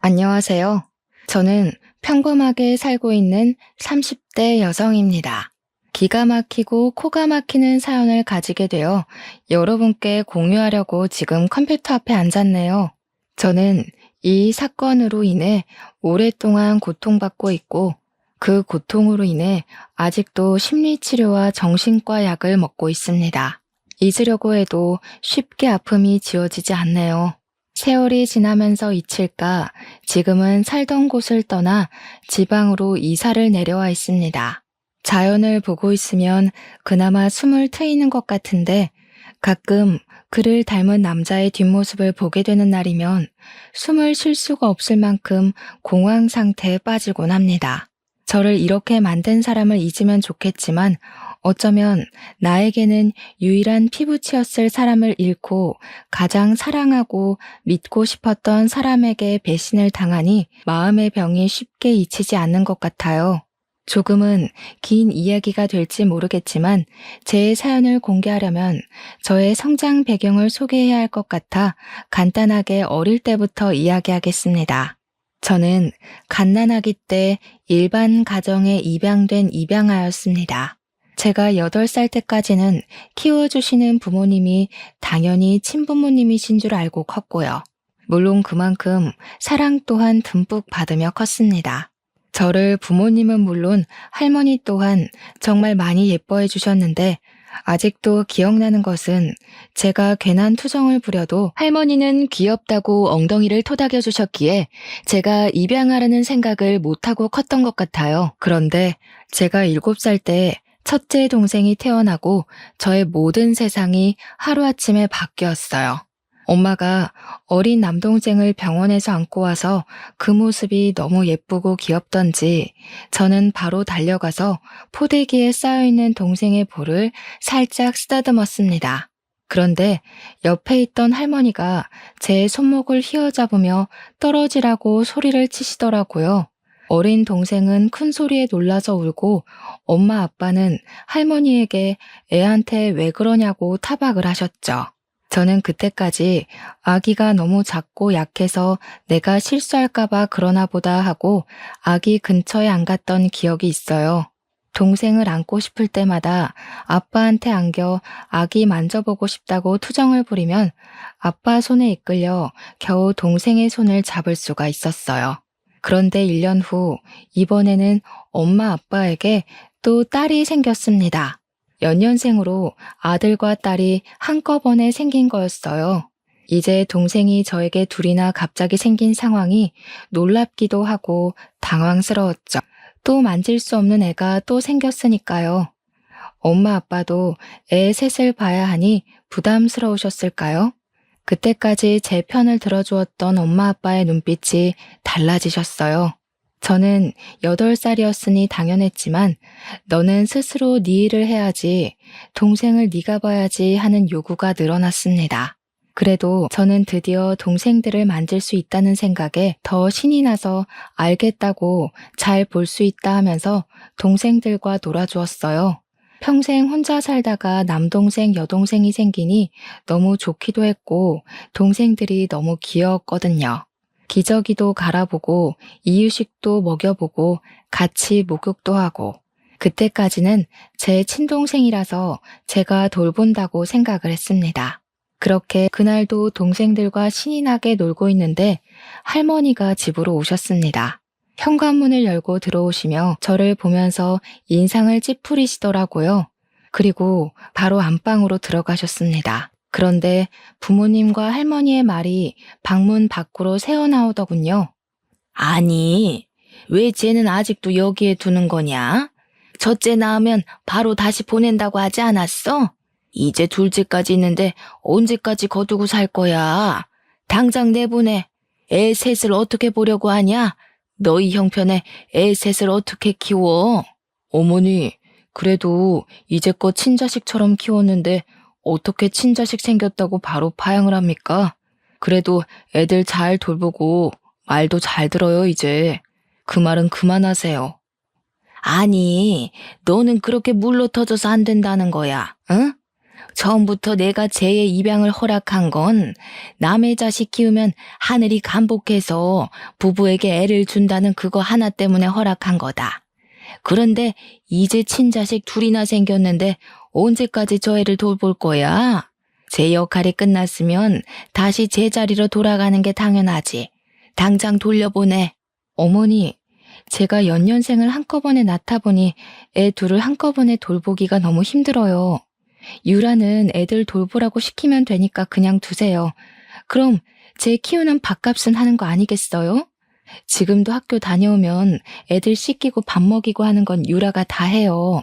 안녕하세요. 저는 평범하게 살고 있는 30대 여성입니다. 기가 막히고 코가 막히는 사연을 가지게 되어 여러분께 공유하려고 지금 컴퓨터 앞에 앉았네요. 저는 이 사건으로 인해 오랫동안 고통받고 있고 그 고통으로 인해 아직도 심리치료와 정신과 약을 먹고 있습니다. 잊으려고 해도 쉽게 아픔이 지워지지 않네요. 세월이 지나면서 잊힐까 지금은 살던 곳을 떠나 지방으로 이사를 내려와 있습니다. 자연을 보고 있으면 그나마 숨을 트이는 것 같은데 가끔 그를 닮은 남자의 뒷모습을 보게 되는 날이면 숨을 쉴 수가 없을 만큼 공황 상태에 빠지곤 합니다. 저를 이렇게 만든 사람을 잊으면 좋겠지만 어쩌면 나에게는 유일한 피부치였을 사람을 잃고 가장 사랑하고 믿고 싶었던 사람에게 배신을 당하니 마음의 병이 쉽게 잊히지 않는 것 같아요. 조금은 긴 이야기가 될지 모르겠지만 제 사연을 공개하려면 저의 성장 배경을 소개해야 할 것 같아 간단하게 어릴 때부터 이야기하겠습니다. 저는 갓난아기 때 일반 가정에 입양된 입양아였습니다. 제가 8살 때까지는 키워주시는 부모님이 당연히 친부모님이신 줄 알고 컸고요. 물론 그만큼 사랑 또한 듬뿍 받으며 컸습니다. 저를 부모님은 물론 할머니 또한 정말 많이 예뻐해 주셨는데 아직도 기억나는 것은 제가 괜한 투정을 부려도 할머니는 귀엽다고 엉덩이를 토닥여 주셨기에 제가 입양하라는 생각을 못하고 컸던 것 같아요. 그런데 제가 7살 때 첫째 동생이 태어나고 저의 모든 세상이 하루아침에 바뀌었어요. 엄마가 어린 남동생을 병원에서 안고 와서 그 모습이 너무 예쁘고 귀엽던지 저는 바로 달려가서 포대기에 쌓여있는 동생의 볼을 살짝 쓰다듬었습니다. 그런데 옆에 있던 할머니가 제 손목을 휘어잡으며 떨어지라고 소리를 치시더라고요. 어린 동생은 큰 소리에 놀라서 울고 엄마 아빠는 할머니에게 애한테 왜 그러냐고 타박을 하셨죠. 저는 그때까지 아기가 너무 작고 약해서 내가 실수할까봐 그러나 보다 하고 아기 근처에 안 갔던 기억이 있어요. 동생을 안고 싶을 때마다 아빠한테 안겨 아기 만져보고 싶다고 투정을 부리면 아빠 손에 이끌려 겨우 동생의 손을 잡을 수가 있었어요. 그런데 1년 후 이번에는 엄마 아빠에게 또 딸이 생겼습니다. 연년생으로 아들과 딸이 한꺼번에 생긴 거였어요. 이제 동생이 저에게 둘이나 갑자기 생긴 상황이 놀랍기도 하고 당황스러웠죠. 또 만질 수 없는 애가 또 생겼으니까요. 엄마 아빠도 애 셋을 봐야 하니 부담스러우셨을까요? 그때까지 제 편을 들어주었던 엄마 아빠의 눈빛이 달라지셨어요. 저는 8살이었으니 당연했지만 너는 스스로 네 일을 해야지, 동생을 네가 봐야지 하는 요구가 늘어났습니다. 그래도 저는 드디어 동생들을 만질 수 있다는 생각에 더 신이 나서 알겠다고 잘 볼 수 있다 하면서 동생들과 놀아주었어요. 평생 혼자 살다가 남동생, 여동생이 생기니 너무 좋기도 했고 동생들이 너무 귀여웠거든요. 기저귀도 갈아보고 이유식도 먹여보고 같이 목욕도 하고 그때까지는 제 친동생이라서 제가 돌본다고 생각을 했습니다. 그렇게 그날도 동생들과 신이 나게 놀고 있는데 할머니가 집으로 오셨습니다. 현관문을 열고 들어오시며 저를 보면서 인상을 찌푸리시더라고요. 그리고 바로 안방으로 들어가셨습니다. 그런데 부모님과 할머니의 말이 방문 밖으로 새어나오더군요. 아니, 왜 쟤는 아직도 여기에 두는 거냐? 첫째 낳으면 바로 다시 보낸다고 하지 않았어? 이제 둘째까지 있는데 언제까지 거두고 살 거야? 당장 내보내. 애 셋을 어떻게 보려고 하냐? 너희 형편에 애 셋을 어떻게 키워? 어머니, 그래도 이제껏 친자식처럼 키웠는데 어떻게 친자식 생겼다고 바로 파양을 합니까? 그래도 애들 잘 돌보고 말도 잘 들어요, 이제. 그 말은 그만하세요. 아니, 너는 그렇게 물로 터져서 안 된다는 거야, 응? 처음부터 내가 쟤의 입양을 허락한 건 남의 자식 키우면 하늘이 간복해서 부부에게 애를 준다는 그거 하나 때문에 허락한 거다. 그런데 이제 친자식 둘이나 생겼는데 언제까지 저 애를 돌볼 거야? 제 역할이 끝났으면 다시 제자리로 돌아가는 게 당연하지. 당장 돌려보내. 어머니, 제가 연년생을 한꺼번에 낳다 보니 애 둘을 한꺼번에 돌보기가 너무 힘들어요. 유라는 애들 돌보라고 시키면 되니까 그냥 두세요. 그럼 제 키우는 밥값은 하는 거 아니겠어요? 지금도 학교 다녀오면 애들 씻기고 밥 먹이고 하는 건 유라가 다 해요.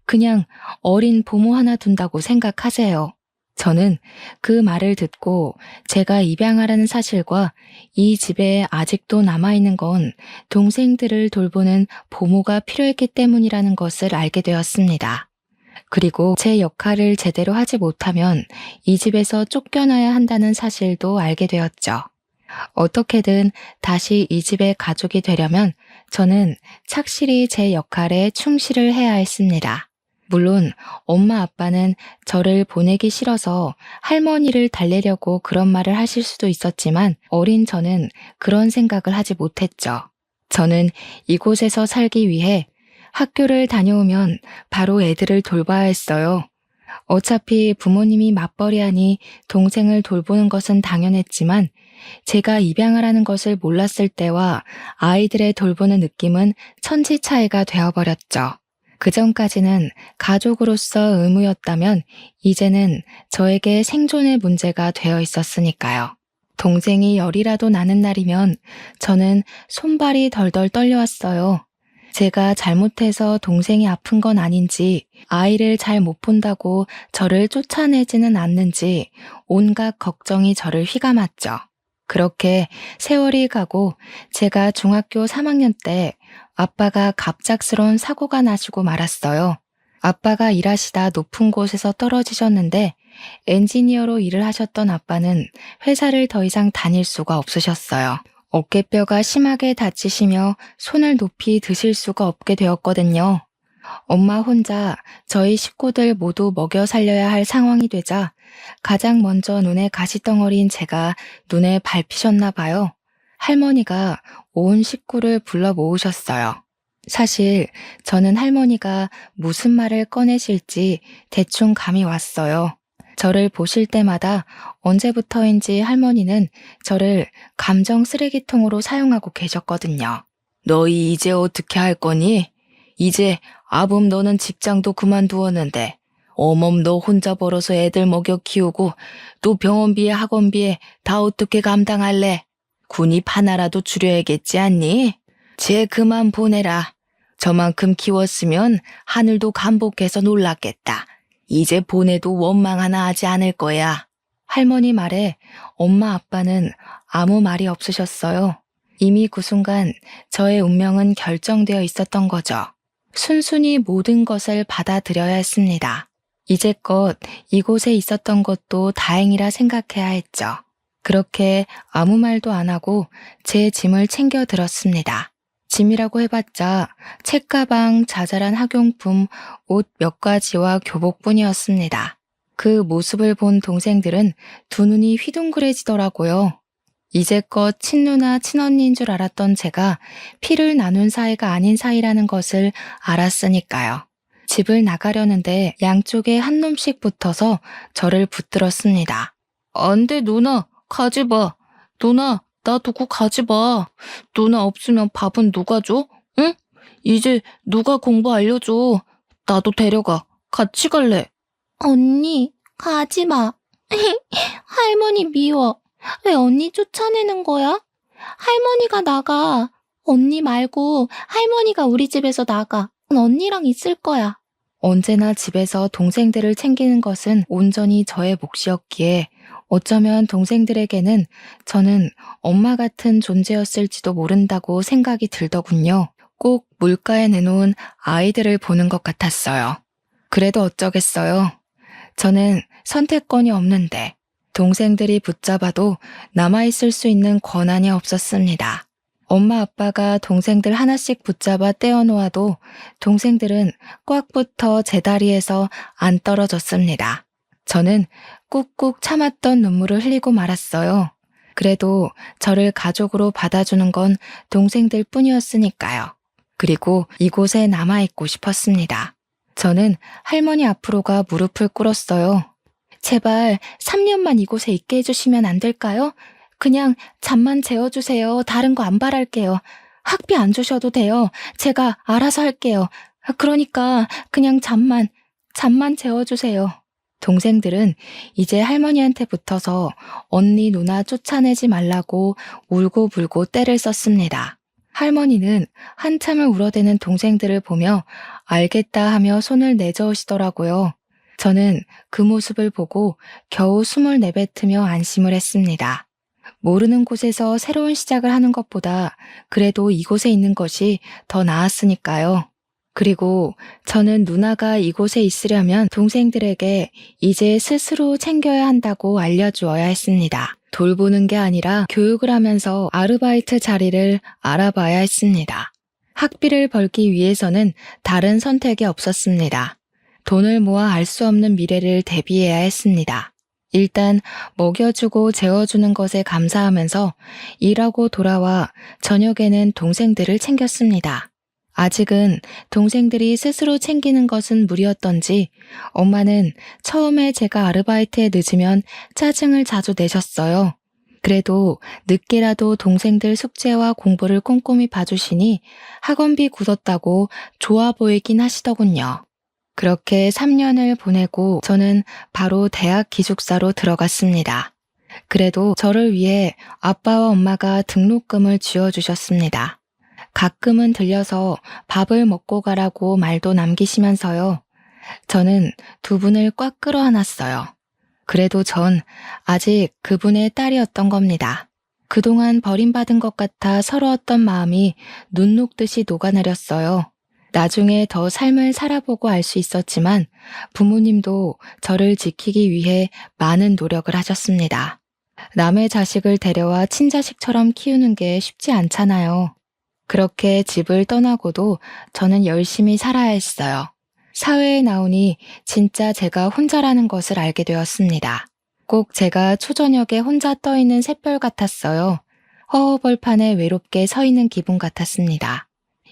그냥 어린 부모 하나 둔다고 생각하세요. 저는 그 말을 듣고 제가 입양하라는 사실과 이 집에 아직도 남아있는 건 동생들을 돌보는 보모가 필요했기 때문이라는 것을 알게 되었습니다. 그리고 제 역할을 제대로 하지 못하면 이 집에서 쫓겨나야 한다는 사실도 알게 되었죠. 어떻게든 다시 이 집의 가족이 되려면 저는 착실히 제 역할에 충실을 해야 했습니다. 물론 엄마 아빠는 저를 보내기 싫어서 할머니를 달래려고 그런 말을 하실 수도 있었지만 어린 저는 그런 생각을 하지 못했죠. 저는 이곳에서 살기 위해 학교를 다녀오면 바로 애들을 돌봐야 했어요. 어차피 부모님이 맞벌이하니 동생을 돌보는 것은 당연했지만 제가 입양하라는 것을 몰랐을 때와 아이들의 돌보는 느낌은 천지 차이가 되어버렸죠. 그 전까지는 가족으로서 의무였다면 이제는 저에게 생존의 문제가 되어 있었으니까요. 동생이 열이라도 나는 날이면 저는 손발이 덜덜 떨려왔어요. 제가 잘못해서 동생이 아픈 건 아닌지, 아이를 잘 못 본다고 저를 쫓아내지는 않는지 온갖 걱정이 저를 휘감았죠. 그렇게 세월이 가고 제가 중학교 3학년 때 아빠가 갑작스러운 사고가 나시고 말았어요. 아빠가 일하시다 높은 곳에서 떨어지셨는데 엔지니어로 일을 하셨던 아빠는 회사를 더 이상 다닐 수가 없으셨어요. 어깨뼈가 심하게 다치시며 손을 높이 드실 수가 없게 되었거든요. 엄마 혼자 저희 식구들 모두 먹여 살려야 할 상황이 되자 가장 먼저 눈에 가시덩어리인 제가 눈에 밟히셨나 봐요. 할머니가 온 식구를 불러 모으셨어요. 사실 저는 할머니가 무슨 말을 꺼내실지 대충 감이 왔어요. 저를 보실 때마다 언제부터인지 할머니는 저를 감정 쓰레기통으로 사용하고 계셨거든요. 너희 이제 어떻게 할 거니? 이제 아범 너는 직장도 그만두었는데 어멈 너 혼자 벌어서 애들 먹여 키우고 또 병원비에 학원비에 다 어떻게 감당할래? 군입 하나라도 줄여야겠지 않니? 쟤 그만 보내라. 저만큼 키웠으면 하늘도 감복해서 놀랐겠다. 이제 보내도 원망 하나 하지 않을 거야. 할머니 말에 엄마 아빠는 아무 말이 없으셨어요. 이미 그 순간 저의 운명은 결정되어 있었던 거죠. 순순히 모든 것을 받아들여야 했습니다. 이제껏 이곳에 있었던 것도 다행이라 생각해야 했죠. 그렇게 아무 말도 안 하고 제 짐을 챙겨 들었습니다. 짐이라고 해봤자 책가방, 자잘한 학용품, 옷 몇 가지와 교복뿐이었습니다. 그 모습을 본 동생들은 두 눈이 휘둥그레지더라고요. 이제껏 친누나 친언니인 줄 알았던 제가 피를 나눈 사이가 아닌 사이라는 것을 알았으니까요. 집을 나가려는데 양쪽에 한 놈씩 붙어서 저를 붙들었습니다. 안 돼, 누나. 가지 마. 누나, 나 두고 가지 마. 누나 없으면 밥은 누가 줘? 응? 이제 누가 공부 알려줘. 나도 데려가. 같이 갈래. 언니, 가지 마. 할머니 미워. 왜 언니 쫓아내는 거야? 할머니가 나가. 언니 말고 할머니가 우리 집에서 나가. 언니랑 있을 거야. 언제나 집에서 동생들을 챙기는 것은 온전히 저의 몫이었기에 어쩌면 동생들에게는 저는 엄마 같은 존재였을지도 모른다고 생각이 들더군요. 꼭 물가에 내놓은 아이들을 보는 것 같았어요. 그래도 어쩌겠어요. 저는 선택권이 없는데 동생들이 붙잡아도 남아있을 수 있는 권한이 없었습니다. 엄마 아빠가 동생들 하나씩 붙잡아 떼어놓아도 동생들은 꽉 붙어 제 다리에서 안 떨어졌습니다. 저는 꾹꾹 참았던 눈물을 흘리고 말았어요. 그래도 저를 가족으로 받아주는 건 동생들 뿐이었으니까요. 그리고 이곳에 남아있고 싶었습니다. 저는 할머니 앞으로가 무릎을 꿇었어요. 제발 3년만 이곳에 있게 해주시면 안 될까요? 그냥 잠만 재워주세요. 다른 거 안 바랄게요. 학비 안 주셔도 돼요. 제가 알아서 할게요. 그러니까 그냥 잠만 재워주세요. 동생들은 이제 할머니한테 붙어서 언니 누나 쫓아내지 말라고 울고불고 떼를 썼습니다. 할머니는 한참을 울어대는 동생들을 보며 알겠다 하며 손을 내저으시더라고요. 저는 그 모습을 보고 겨우 숨을 내뱉으며 안심을 했습니다. 모르는 곳에서 새로운 시작을 하는 것보다 그래도 이곳에 있는 것이 더 나았으니까요. 그리고 저는 누나가 이곳에 있으려면 동생들에게 이제 스스로 챙겨야 한다고 알려주어야 했습니다. 돌보는 게 아니라 교육을 하면서 아르바이트 자리를 알아봐야 했습니다. 학비를 벌기 위해서는 다른 선택이 없었습니다. 돈을 모아 알 수 없는 미래를 대비해야 했습니다. 일단 먹여주고 재워주는 것에 감사하면서 일하고 돌아와 저녁에는 동생들을 챙겼습니다. 아직은 동생들이 스스로 챙기는 것은 무리였던지 엄마는 처음에 제가 아르바이트에 늦으면 짜증을 자주 내셨어요. 그래도 늦게라도 동생들 숙제와 공부를 꼼꼼히 봐주시니 학원비 굳었다고 좋아 보이긴 하시더군요. 그렇게 3년을 보내고 저는 바로 대학 기숙사로 들어갔습니다. 그래도 저를 위해 아빠와 엄마가 등록금을 쥐어주셨습니다. 가끔은 들려서 밥을 먹고 가라고 말도 남기시면서요. 저는 두 분을 꽉 끌어안았어요. 그래도 전 아직 그분의 딸이었던 겁니다. 그동안 버림받은 것 같아 서러웠던 마음이 눈 녹듯이 녹아내렸어요. 나중에 더 삶을 살아보고 알 수 있었지만 부모님도 저를 지키기 위해 많은 노력을 하셨습니다. 남의 자식을 데려와 친자식처럼 키우는 게 쉽지 않잖아요. 그렇게 집을 떠나고도 저는 열심히 살아야 했어요. 사회에 나오니 진짜 제가 혼자라는 것을 알게 되었습니다. 꼭 제가 초저녁에 혼자 떠있는 샛별 같았어요. 허허벌판에 외롭게 서 있는 기분 같았습니다.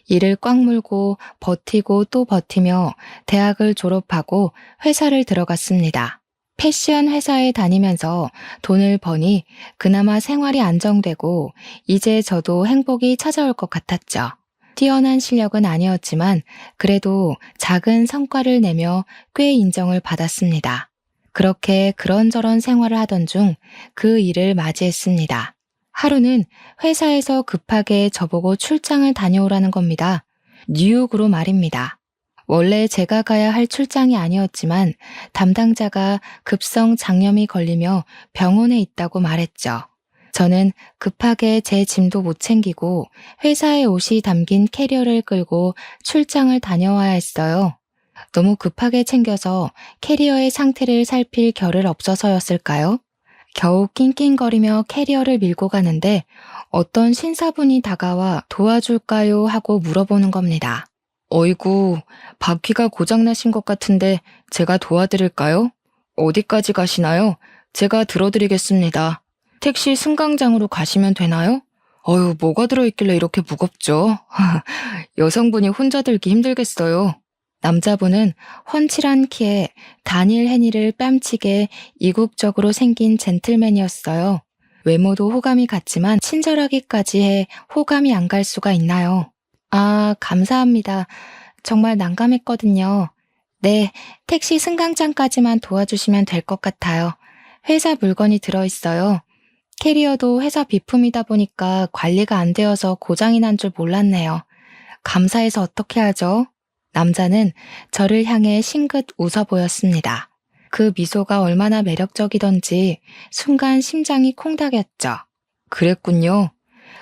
이를 꽉 물고 버티고 또 버티며 대학을 졸업하고 회사를 들어갔습니다. 패션 회사에 다니면서 돈을 버니 그나마 생활이 안정되고 이제 저도 행복이 찾아올 것 같았죠. 뛰어난 실력은 아니었지만 그래도 작은 성과를 내며 꽤 인정을 받았습니다. 그렇게 그런저런 생활을 하던 중 그 일을 맞이했습니다. 하루는 회사에서 급하게 저보고 출장을 다녀오라는 겁니다. 뉴욕으로 말입니다. 원래 제가 가야 할 출장이 아니었지만 담당자가 급성 장염이 걸리며 병원에 있다고 말했죠. 저는 급하게 제 짐도 못 챙기고 회사의 옷이 담긴 캐리어를 끌고 출장을 다녀와야 했어요. 너무 급하게 챙겨서 캐리어의 상태를 살필 겨를 없어서였을까요? 겨우 낑낑거리며 캐리어를 밀고 가는데 어떤 신사분이 다가와 도와줄까요? 하고 물어보는 겁니다. 어이구, 바퀴가 고장나신 것 같은데 제가 도와드릴까요? 어디까지 가시나요? 제가 들어드리겠습니다. 택시 승강장으로 가시면 되나요? 어휴, 뭐가 들어있길래 이렇게 무겁죠? 여성분이 혼자 들기 힘들겠어요. 남자분은 훤칠한 키에 다니엘 헤니를 뺨치게 이국적으로 생긴 젠틀맨이었어요. 외모도 호감이 갔지만 친절하기까지 해 호감이 안 갈 수가 있나요? 아, 감사합니다. 정말 난감했거든요. 네, 택시 승강장까지만 도와주시면 될 것 같아요. 회사 물건이 들어있어요. 캐리어도 회사 비품이다 보니까 관리가 안 되어서 고장이 난 줄 몰랐네요. 감사해서 어떻게 하죠? 남자는 저를 향해 싱긋 웃어 보였습니다. 그 미소가 얼마나 매력적이던지 순간 심장이 콩닥였죠. 그랬군요.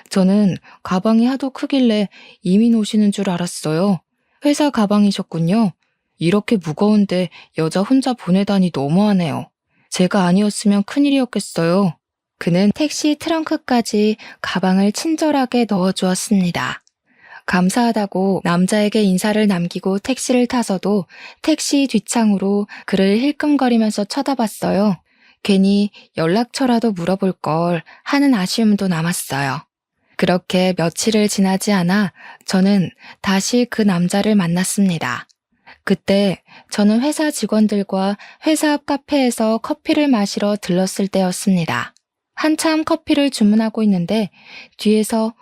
저는 가방이 하도 크길래 이민 오시는 줄 알았어요. 회사 가방이셨군요. 이렇게 무거운데 여자 혼자 보내다니 너무하네요. 제가 아니었으면 큰일이었겠어요. 그는 택시 트렁크까지 가방을 친절하게 넣어주었습니다. 감사하다고 남자에게 인사를 남기고 택시를 타서도 택시 뒷창으로 그를 힐끔거리면서 쳐다봤어요. 괜히 연락처라도 물어볼 걸 하는 아쉬움도 남았어요. 그렇게 며칠을 지나지 않아 저는 다시 그 남자를 만났습니다. 그때 저는 회사 직원들과 회사 앞 카페에서 커피를 마시러 들렀을 때였습니다. 한참 커피를 주문하고 있는데 뒤에서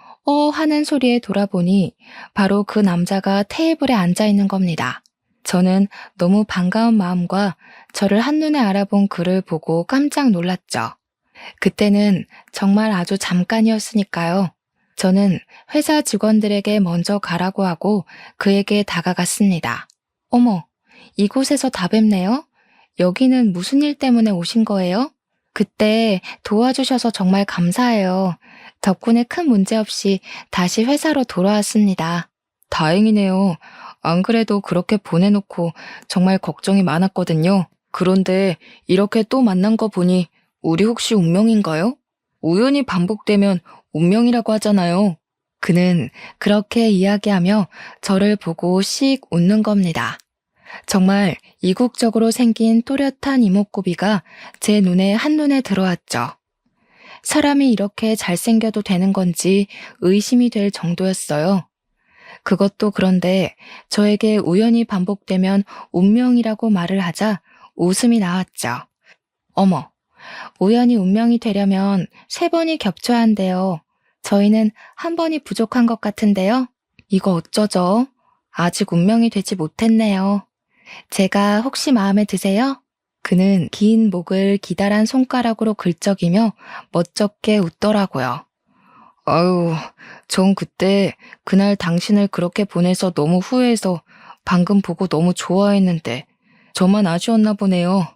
하는 소리에 돌아보니 바로 그 남자가 테이블에 앉아 있는 겁니다. 저는 너무 반가운 마음과 저를 한눈에 알아본 그를 보고 깜짝 놀랐죠. 그때는 정말 아주 잠깐이었으니까요. 저는 회사 직원들에게 먼저 가라고 하고 그에게 다가갔습니다. 어머, 이곳에서 다 뵙네요? 여기는 무슨 일 때문에 오신 거예요? 그때 도와주셔서 정말 감사해요. 덕분에 큰 문제 없이 다시 회사로 돌아왔습니다. 다행이네요. 안 그래도 그렇게 보내놓고 정말 걱정이 많았거든요. 그런데 이렇게 또 만난 거 보니 우리 혹시 운명인가요? 우연히 반복되면 운명이라고 하잖아요. 그는 그렇게 이야기하며 저를 보고 씩 웃는 겁니다. 정말 이국적으로 생긴 또렷한 이목구비가 제 눈에 한눈에 들어왔죠. 사람이 이렇게 잘생겨도 되는 건지 의심이 될 정도였어요. 그것도 그런데 저에게 우연히 반복되면 운명이라고 말을 하자 웃음이 나왔죠. 어머, 우연히 운명이 되려면 3번이 겹쳐야 한대요. 저희는 1번이 부족한 것 같은데요. 이거 어쩌죠? 아직 운명이 되지 못했네요. 제가 혹시 마음에 드세요? 그는 긴 목을 기다란 손가락으로 긁적이며 멋쩍게 웃더라고요. 아유, 전 그날 당신을 그렇게 보내서 너무 후회해서 방금 보고 너무 좋아했는데 저만 아쉬웠나 보네요.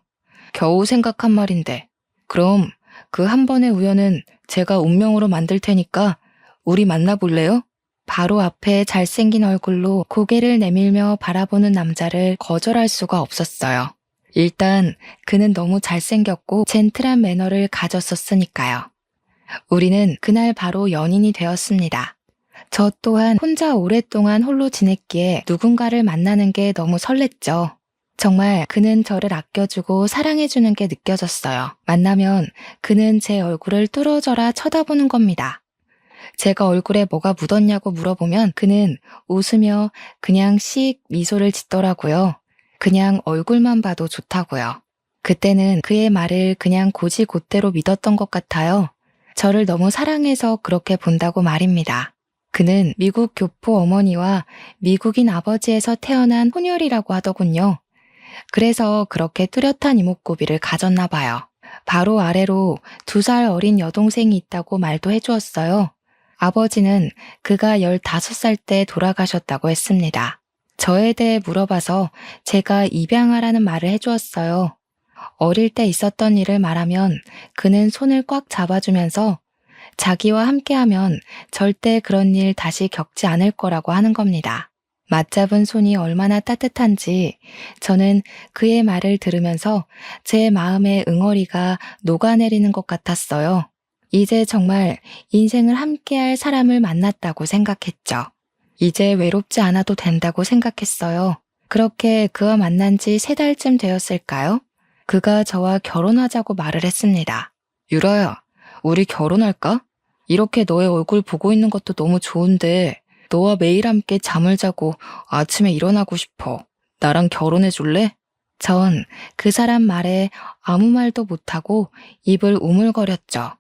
겨우 생각한 말인데. 그럼 그 1번의 우연은 제가 운명으로 만들 테니까 우리 만나볼래요? 바로 앞에 잘생긴 얼굴로 고개를 내밀며 바라보는 남자를 거절할 수가 없었어요. 일단 그는 너무 잘생겼고 젠틀한 매너를 가졌었으니까요. 우리는 그날 바로 연인이 되었습니다. 저 또한 혼자 오랫동안 홀로 지냈기에 누군가를 만나는 게 너무 설렜죠. 정말 그는 저를 아껴주고 사랑해주는 게 느껴졌어요. 만나면 그는 제 얼굴을 뚫어져라 쳐다보는 겁니다. 제가 얼굴에 뭐가 묻었냐고 물어보면 그는 웃으며 그냥 씩 미소를 짓더라고요. 그냥 얼굴만 봐도 좋다고요. 그때는 그의 말을 그냥 곧이곧대로 믿었던 것 같아요. 저를 너무 사랑해서 그렇게 본다고 말입니다. 그는 미국 교포 어머니와 미국인 아버지에서 태어난 혼혈이라고 하더군요. 그래서 그렇게 뚜렷한 이목구비를 가졌나 봐요. 바로 아래로 2살 어린 여동생이 있다고 말도 해주었어요. 아버지는 그가 15살 때 돌아가셨다고 했습니다. 저에 대해 물어봐서 제가 입양하라는 말을 해주었어요. 어릴 때 있었던 일을 말하면 그는 손을 꽉 잡아주면서 자기와 함께하면 절대 그런 일 다시 겪지 않을 거라고 하는 겁니다. 맞잡은 손이 얼마나 따뜻한지 저는 그의 말을 들으면서 제 마음의 응어리가 녹아내리는 것 같았어요. 이제 정말 인생을 함께할 사람을 만났다고 생각했죠. 이제 외롭지 않아도 된다고 생각했어요. 그렇게 그와 만난 지 3달쯤 되었을까요? 그가 저와 결혼하자고 말을 했습니다. 유라야, 우리 결혼할까? 이렇게 너의 얼굴 보고 있는 것도 너무 좋은데 너와 매일 함께 잠을 자고 아침에 일어나고 싶어. 나랑 결혼해 줄래? 전 그 사람 말에 아무 말도 못하고 입을 우물거렸죠.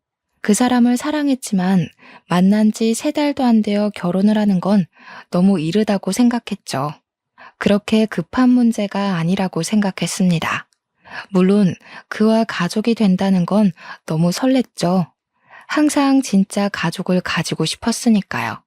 그 사람을 사랑했지만 만난 지 3달도 안 되어 결혼을 하는 건 너무 이르다고 생각했죠. 그렇게 급한 문제가 아니라고 생각했습니다. 물론 그와 가족이 된다는 건 너무 설렜죠. 항상 진짜 가족을 가지고 싶었으니까요.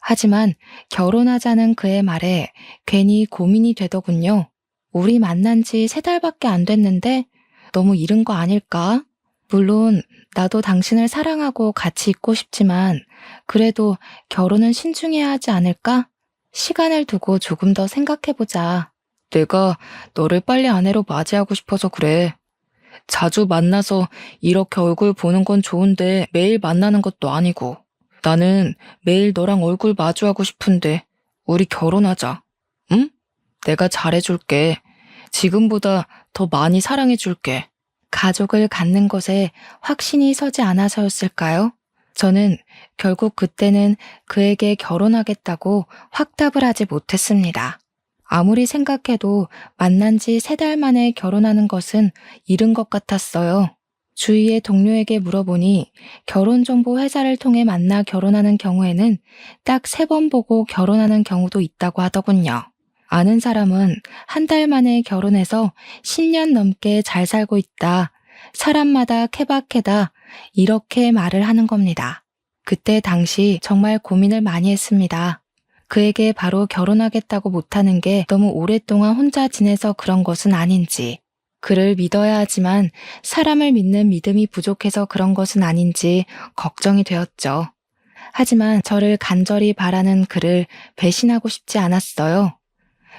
하지만 결혼하자는 그의 말에 괜히 고민이 되더군요. 우리 만난 지 3달밖에 안 됐는데 너무 이른 거 아닐까? 물론 나도 당신을 사랑하고 같이 있고 싶지만 그래도 결혼은 신중해야 하지 않을까? 시간을 두고 조금 더 생각해보자. 내가 너를 빨리 아내로 맞이하고 싶어서 그래. 자주 만나서 이렇게 얼굴 보는 건 좋은데 매일 만나는 것도 아니고. 나는 매일 너랑 얼굴 마주하고 싶은데 우리 결혼하자. 응? 내가 잘해줄게. 지금보다 더 많이 사랑해줄게. 가족을 갖는 것에 확신이 서지 않아서였을까요? 저는 결국 그때는 그에게 결혼하겠다고 확답을 하지 못했습니다. 아무리 생각해도 만난 지 3달 만에 결혼하는 것은 이른 것 같았어요. 주위의 동료에게 물어보니 결혼정보 회사를 통해 만나 결혼하는 경우에는 딱 3번 보고 결혼하는 경우도 있다고 하더군요. 아는 사람은 1달 만에 결혼해서 10년 넘게 잘 살고 있다. 사람마다 케바케다. 이렇게 말을 하는 겁니다. 그때 당시 정말 고민을 많이 했습니다. 그에게 바로 결혼하겠다고 못하는 게 너무 오랫동안 혼자 지내서 그런 것은 아닌지, 그를 믿어야 하지만 사람을 믿는 믿음이 부족해서 그런 것은 아닌지 걱정이 되었죠. 하지만 저를 간절히 바라는 그를 배신하고 싶지 않았어요.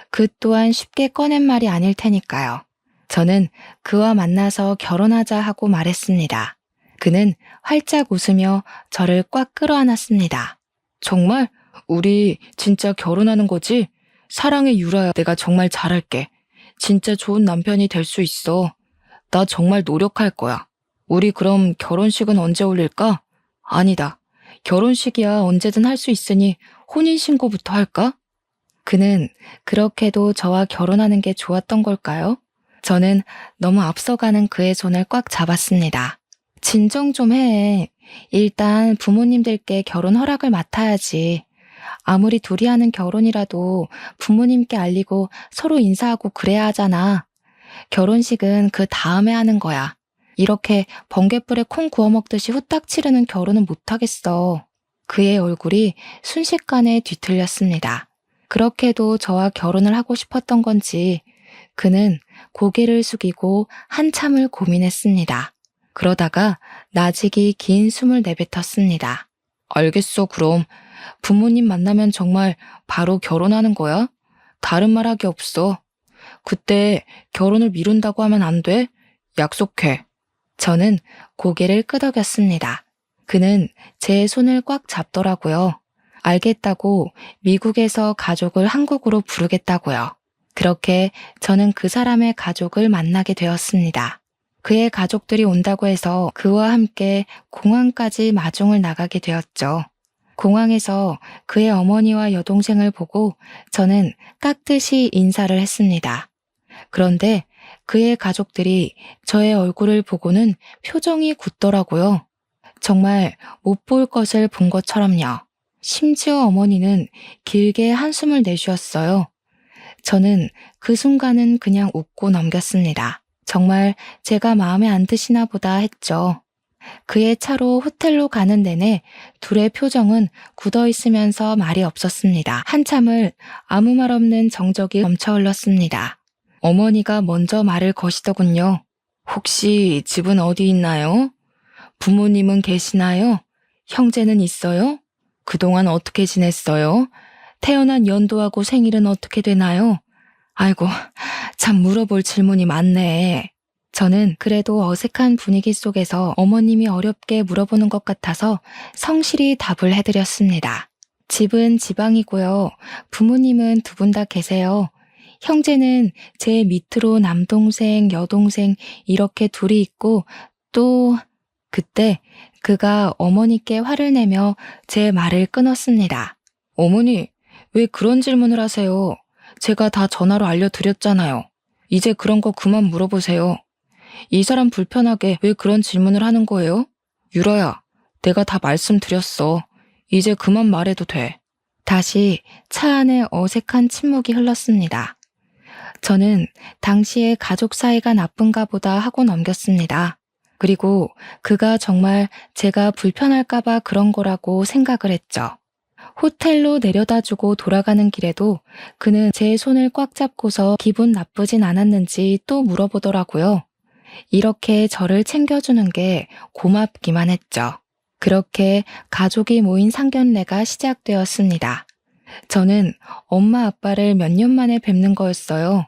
그 또한 쉽게 꺼낸 말이 아닐 테니까요. 저는 그와 만나서 결혼하자 하고 말했습니다. 그는 활짝 웃으며 저를 꽉 끌어안았습니다. 정말? 우리 진짜 결혼하는 거지? 사랑해 유라야, 내가 정말 잘할게. 진짜 좋은 남편이 될 수 있어. 나 정말 노력할 거야. 우리 그럼 결혼식은 언제 올릴까? 아니다. 결혼식이야 언제든 할 수 있으니 혼인신고부터 할까? 그는 그렇게도 저와 결혼하는 게 좋았던 걸까요? 저는 너무 앞서가는 그의 손을 꽉 잡았습니다. 진정 좀 해. 일단 부모님들께 결혼 허락을 맡아야지. 아무리 둘이 하는 결혼이라도 부모님께 알리고 서로 인사하고 그래야 하잖아. 결혼식은 그 다음에 하는 거야. 이렇게 번갯불에 콩 구워 먹듯이 후딱 치르는 결혼은 못하겠어. 그의 얼굴이 순식간에 뒤틀렸습니다. 그렇게도 저와 결혼을 하고 싶었던 건지 그는 고개를 숙이고 한참을 고민했습니다. 그러다가 나직이 긴 숨을 내뱉었습니다. 알겠어, 그럼. 부모님 만나면 정말 바로 결혼하는 거야? 다른 말하기 없어. 그때 결혼을 미룬다고 하면 안 돼? 약속해. 저는 고개를 끄덕였습니다. 그는 제 손을 꽉 잡더라고요. 알겠다고 미국에서 가족을 한국으로 부르겠다고요. 그렇게 저는 그 사람의 가족을 만나게 되었습니다. 그의 가족들이 온다고 해서 그와 함께 공항까지 마중을 나가게 되었죠. 공항에서 그의 어머니와 여동생을 보고 저는 깍듯이 인사를 했습니다. 그런데 그의 가족들이 저의 얼굴을 보고는 표정이 굳더라고요. 정말 못 볼 것을 본 것처럼요. 심지어 어머니는 길게 한숨을 내쉬었어요. 저는 그 순간은 그냥 웃고 넘겼습니다. 정말 제가 마음에 안 드시나 보다 했죠. 그의 차로 호텔로 가는 내내 둘의 표정은 굳어 있으면서 말이 없었습니다. 한참을 아무 말 없는 정적이 넘쳐 흘렀습니다. 어머니가 먼저 말을 거시더군요. 혹시 집은 어디 있나요? 부모님은 계시나요? 형제는 있어요? 그동안 어떻게 지냈어요? 태어난 연도하고 생일은 어떻게 되나요? 아이고, 참 물어볼 질문이 많네. 저는 그래도 어색한 분위기 속에서 어머님이 어렵게 물어보는 것 같아서 성실히 답을 해드렸습니다. 집은 지방이고요. 부모님은 2분 다 계세요. 형제는 제 밑으로 남동생, 여동생 이렇게 둘이 있고 또 그때 그가 어머니께 화를 내며 제 말을 끊었습니다. 어머니, 왜 그런 질문을 하세요? 제가 다 전화로 알려드렸잖아요. 이제 그런 거 그만 물어보세요. 이 사람 불편하게 왜 그런 질문을 하는 거예요? 유라야, 내가 다 말씀드렸어. 이제 그만 말해도 돼. 다시 차 안에 어색한 침묵이 흘렀습니다. 저는 당시에 가족 사이가 나쁜가 보다 하고 넘겼습니다. 그리고 그가 정말 제가 불편할까봐 그런 거라고 생각을 했죠. 호텔로 내려다주고 돌아가는 길에도 그는 제 손을 꽉 잡고서 기분 나쁘진 않았는지 또 물어보더라고요. 이렇게 저를 챙겨주는 게 고맙기만 했죠. 그렇게 가족이 모인 상견례가 시작되었습니다. 저는 엄마 아빠를 몇 년 만에 뵙는 거였어요.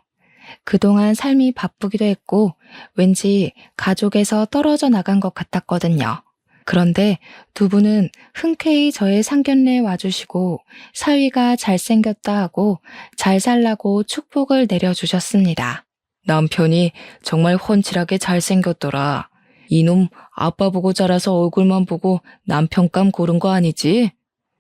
그동안 삶이 바쁘기도 했고 왠지 가족에서 떨어져 나간 것 같았거든요. 그런데 두 분은 흔쾌히 저의 상견례에 와주시고 사위가 잘생겼다 하고 잘 살라고 축복을 내려주셨습니다. 남편이 정말 훤칠하게 잘생겼더라. 이놈 아빠 보고 자라서 얼굴만 보고 남편감 고른 거 아니지?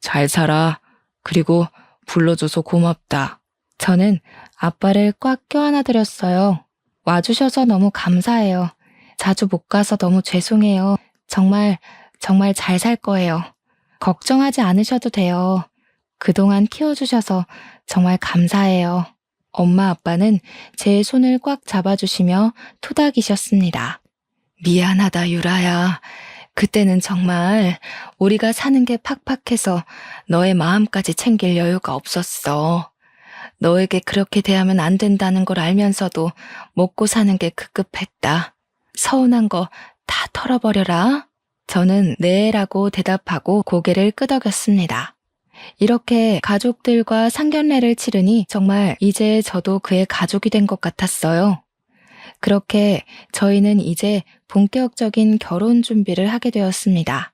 잘 살아. 그리고 불러줘서 고맙다. 저는 아빠를 꽉 껴안아드렸어요. 와주셔서 너무 감사해요. 자주 못 가서 너무 죄송해요. 정말 잘 살 거예요. 걱정하지 않으셔도 돼요. 그동안 키워주셔서 정말 감사해요. 엄마 아빠는 제 손을 꽉 잡아주시며 토닥이셨습니다. 미안하다 유라야. 그때는 정말 우리가 사는 게 팍팍해서 너의 마음까지 챙길 여유가 없었어. 너에게 그렇게 대하면 안 된다는 걸 알면서도 먹고 사는 게 급급했다. 서운한 거 다 털어버려라. 저는 네라고 대답하고 고개를 끄덕였습니다. 이렇게 가족들과 상견례를 치르니 정말 이제 저도 그의 가족이 된 것 같았어요. 그렇게 저희는 이제 본격적인 결혼 준비를 하게 되었습니다.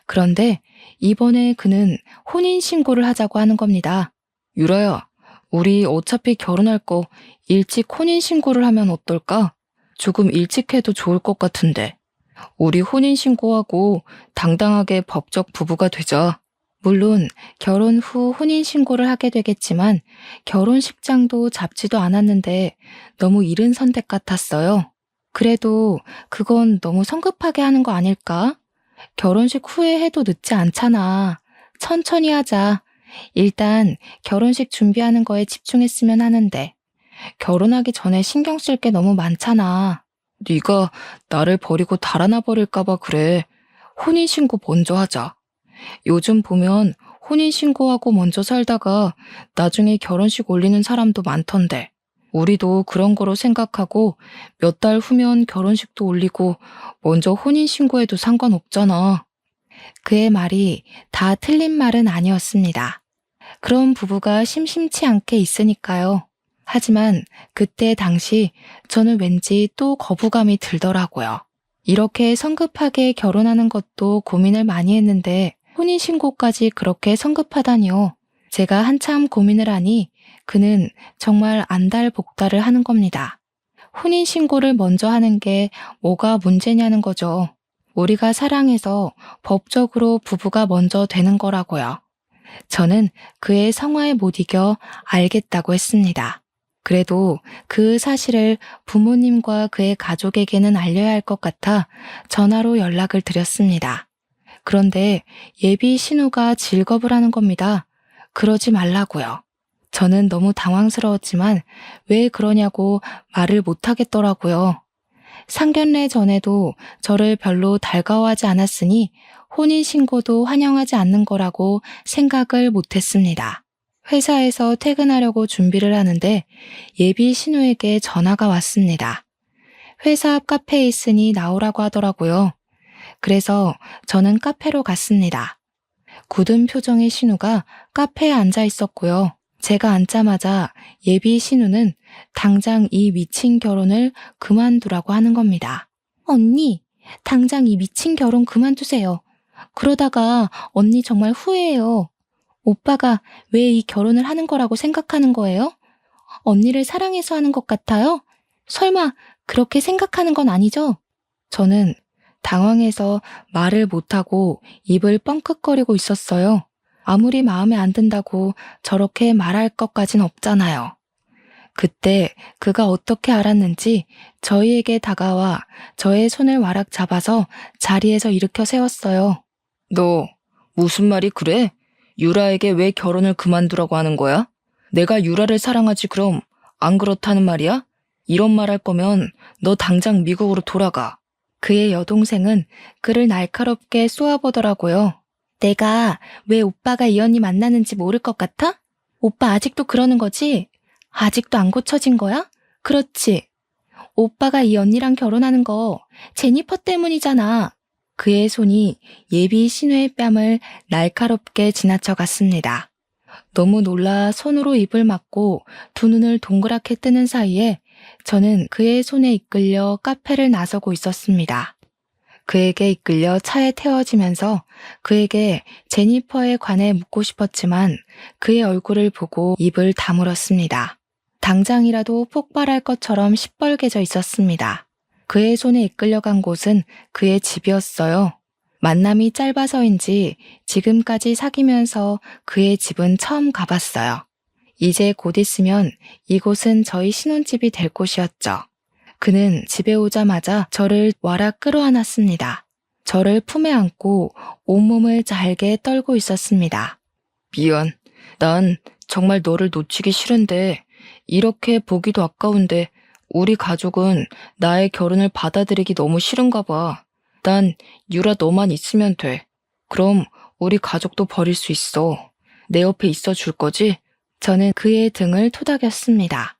그런데 이번에 그는 혼인신고를 하자고 하는 겁니다. 유라야, 우리 어차피 결혼할 거 일찍 혼인신고를 하면 어떨까? 조금 일찍 해도 좋을 것 같은데. 우리 혼인신고하고 당당하게 법적 부부가 되자. 물론 결혼 후 혼인신고를 하게 되겠지만 결혼식장도 잡지도 않았는데 너무 이른 선택 같았어요. 그래도 그건 너무 성급하게 하는 거 아닐까? 결혼식 후에 해도 늦지 않잖아. 천천히 하자. 일단 결혼식 준비하는 거에 집중했으면 하는데 결혼하기 전에 신경 쓸 게 너무 많잖아. 네가 나를 버리고 달아나 버릴까 봐 그래. 혼인신고 먼저 하자. 요즘 보면 혼인신고하고 먼저 살다가 나중에 결혼식 올리는 사람도 많던데. 우리도 그런 거로 생각하고 몇 달 후면 결혼식도 올리고 먼저 혼인신고해도 상관없잖아. 그의 말이 다 틀린 말은 아니었습니다. 그런 부부가 심심치 않게 있으니까요. 하지만 그때 당시 저는 왠지 또 거부감이 들더라고요. 이렇게 성급하게 결혼하는 것도 고민을 많이 했는데 혼인신고까지 그렇게 성급하다니요. 제가 한참 고민을 하니 그는 정말 안달복달을 하는 겁니다. 혼인신고를 먼저 하는 게 뭐가 문제냐는 거죠. 우리가 사랑해서 법적으로 부부가 먼저 되는 거라고요. 저는 그의 성화에 못 이겨 알겠다고 했습니다. 그래도 그 사실을 부모님과 그의 가족에게는 알려야 할 것 같아 전화로 연락을 드렸습니다. 그런데 예비 신우가 질겁을 하는 겁니다. 그러지 말라고요. 저는 너무 당황스러웠지만 왜 그러냐고 말을 못하겠더라고요. 상견례 전에도 저를 별로 달가워하지 않았으니 혼인신고도 환영하지 않는 거라고 생각을 못했습니다. 회사에서 퇴근하려고 준비를 하는데 예비 신우에게 전화가 왔습니다. 회사 앞 카페에 있으니 나오라고 하더라고요. 그래서 저는 카페로 갔습니다. 굳은 표정의 신우가 카페에 앉아 있었고요. 제가 앉자마자 예비 신우는 당장 이 미친 결혼을 그만두라고 하는 겁니다. 언니, 당장 이 미친 결혼 그만두세요. 그러다가 언니 정말 후회해요. 오빠가 왜 이 결혼을 하는 거라고 생각하는 거예요? 언니를 사랑해서 하는 것 같아요? 설마 그렇게 생각하는 건 아니죠? 저는 당황해서 말을 못하고 입을 뻥끗거리고 있었어요. 아무리 마음에 안 든다고 저렇게 말할 것까진 없잖아요. 그때 그가 어떻게 알았는지 저희에게 다가와 저의 손을 와락 잡아서 자리에서 일으켜 세웠어요. 너 무슨 말이 그래? 유라에게 왜 결혼을 그만두라고 하는 거야? 내가 유라를 사랑하지 그럼 안 그렇다는 말이야? 이런 말 할 거면 너 당장 미국으로 돌아가. 그의 여동생은 그를 날카롭게 쏘아보더라고요. 내가 왜 오빠가 이 언니 만나는지 모를 것 같아? 오빠 아직도 그러는 거지? 아직도 안 고쳐진 거야? 그렇지. 오빠가 이 언니랑 결혼하는 거 제니퍼 때문이잖아. 그의 손이 예비 신우의 뺨을 날카롭게 지나쳐 갔습니다. 너무 놀라 손으로 입을 막고 두 눈을 동그랗게 뜨는 사이에 저는 그의 손에 이끌려 카페를 나서고 있었습니다. 그에게 이끌려 차에 태워지면서 그에게 제니퍼에 관해 묻고 싶었지만 그의 얼굴을 보고 입을 다물었습니다. 당장이라도 폭발할 것처럼 시뻘개져 있었습니다. 그의 손에 이끌려간 곳은 그의 집이었어요. 만남이 짧아서인지 지금까지 사귀면서 그의 집은 처음 가봤어요. 이제 곧 있으면 이곳은 저희 신혼집이 될 곳이었죠. 그는 집에 오자마자 저를 와락 끌어안았습니다. 저를 품에 안고 온몸을 잘게 떨고 있었습니다. 미안. 난 정말 너를 놓치기 싫은데 이렇게 보기도 아까운데 우리 가족은 나의 결혼을 받아들이기 너무 싫은가 봐. 난 유라 너만 있으면 돼. 그럼 우리 가족도 버릴 수 있어. 내 옆에 있어 줄 거지? 저는 그의 등을 토닥였습니다.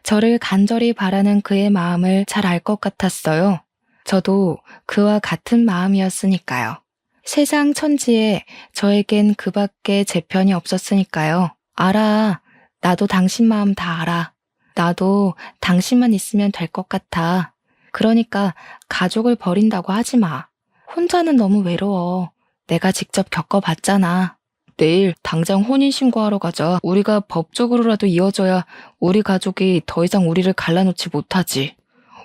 저를 간절히 바라는 그의 마음을 잘 알 것 같았어요. 저도 그와 같은 마음이었으니까요. 세상 천지에 저에겐 그밖에 제 편이 없었으니까요. 알아. 나도 당신 마음 다 알아. 나도 당신만 있으면 될 것 같아. 그러니까 가족을 버린다고 하지 마. 혼자는 너무 외로워. 내가 직접 겪어봤잖아. 내일 당장 혼인신고하러 가자. 우리가 법적으로라도 이어져야 우리 가족이 더 이상 우리를 갈라놓지 못하지.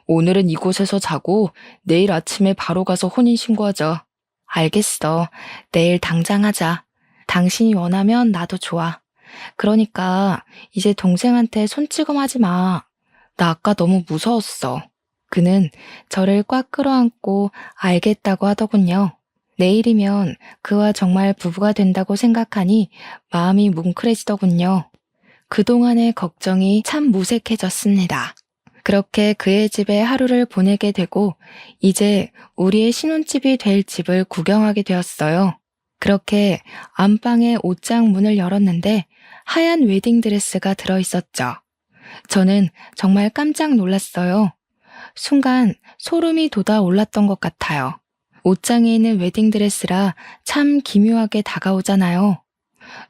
오늘은 이곳에서 자고 내일 아침에 바로 가서 혼인신고하자. 알겠어. 내일 당장 하자. 당신이 원하면 나도 좋아. 그러니까 이제 동생한테 손찌검하지 마. 나 아까 너무 무서웠어. 그는 저를 꽉 끌어안고 알겠다고 하더군요. 내일이면 그와 정말 부부가 된다고 생각하니 마음이 뭉클해지더군요. 그동안의 걱정이 참 무색해졌습니다. 그렇게 그의 집에 하루를 보내게 되고 이제 우리의 신혼집이 될 집을 구경하게 되었어요. 그렇게 안방의 옷장 문을 열었는데 하얀 웨딩드레스가 들어있었죠. 저는 정말 깜짝 놀랐어요. 순간 소름이 돋아올랐던 것 같아요. 옷장에 있는 웨딩드레스라 참 기묘하게 다가오잖아요.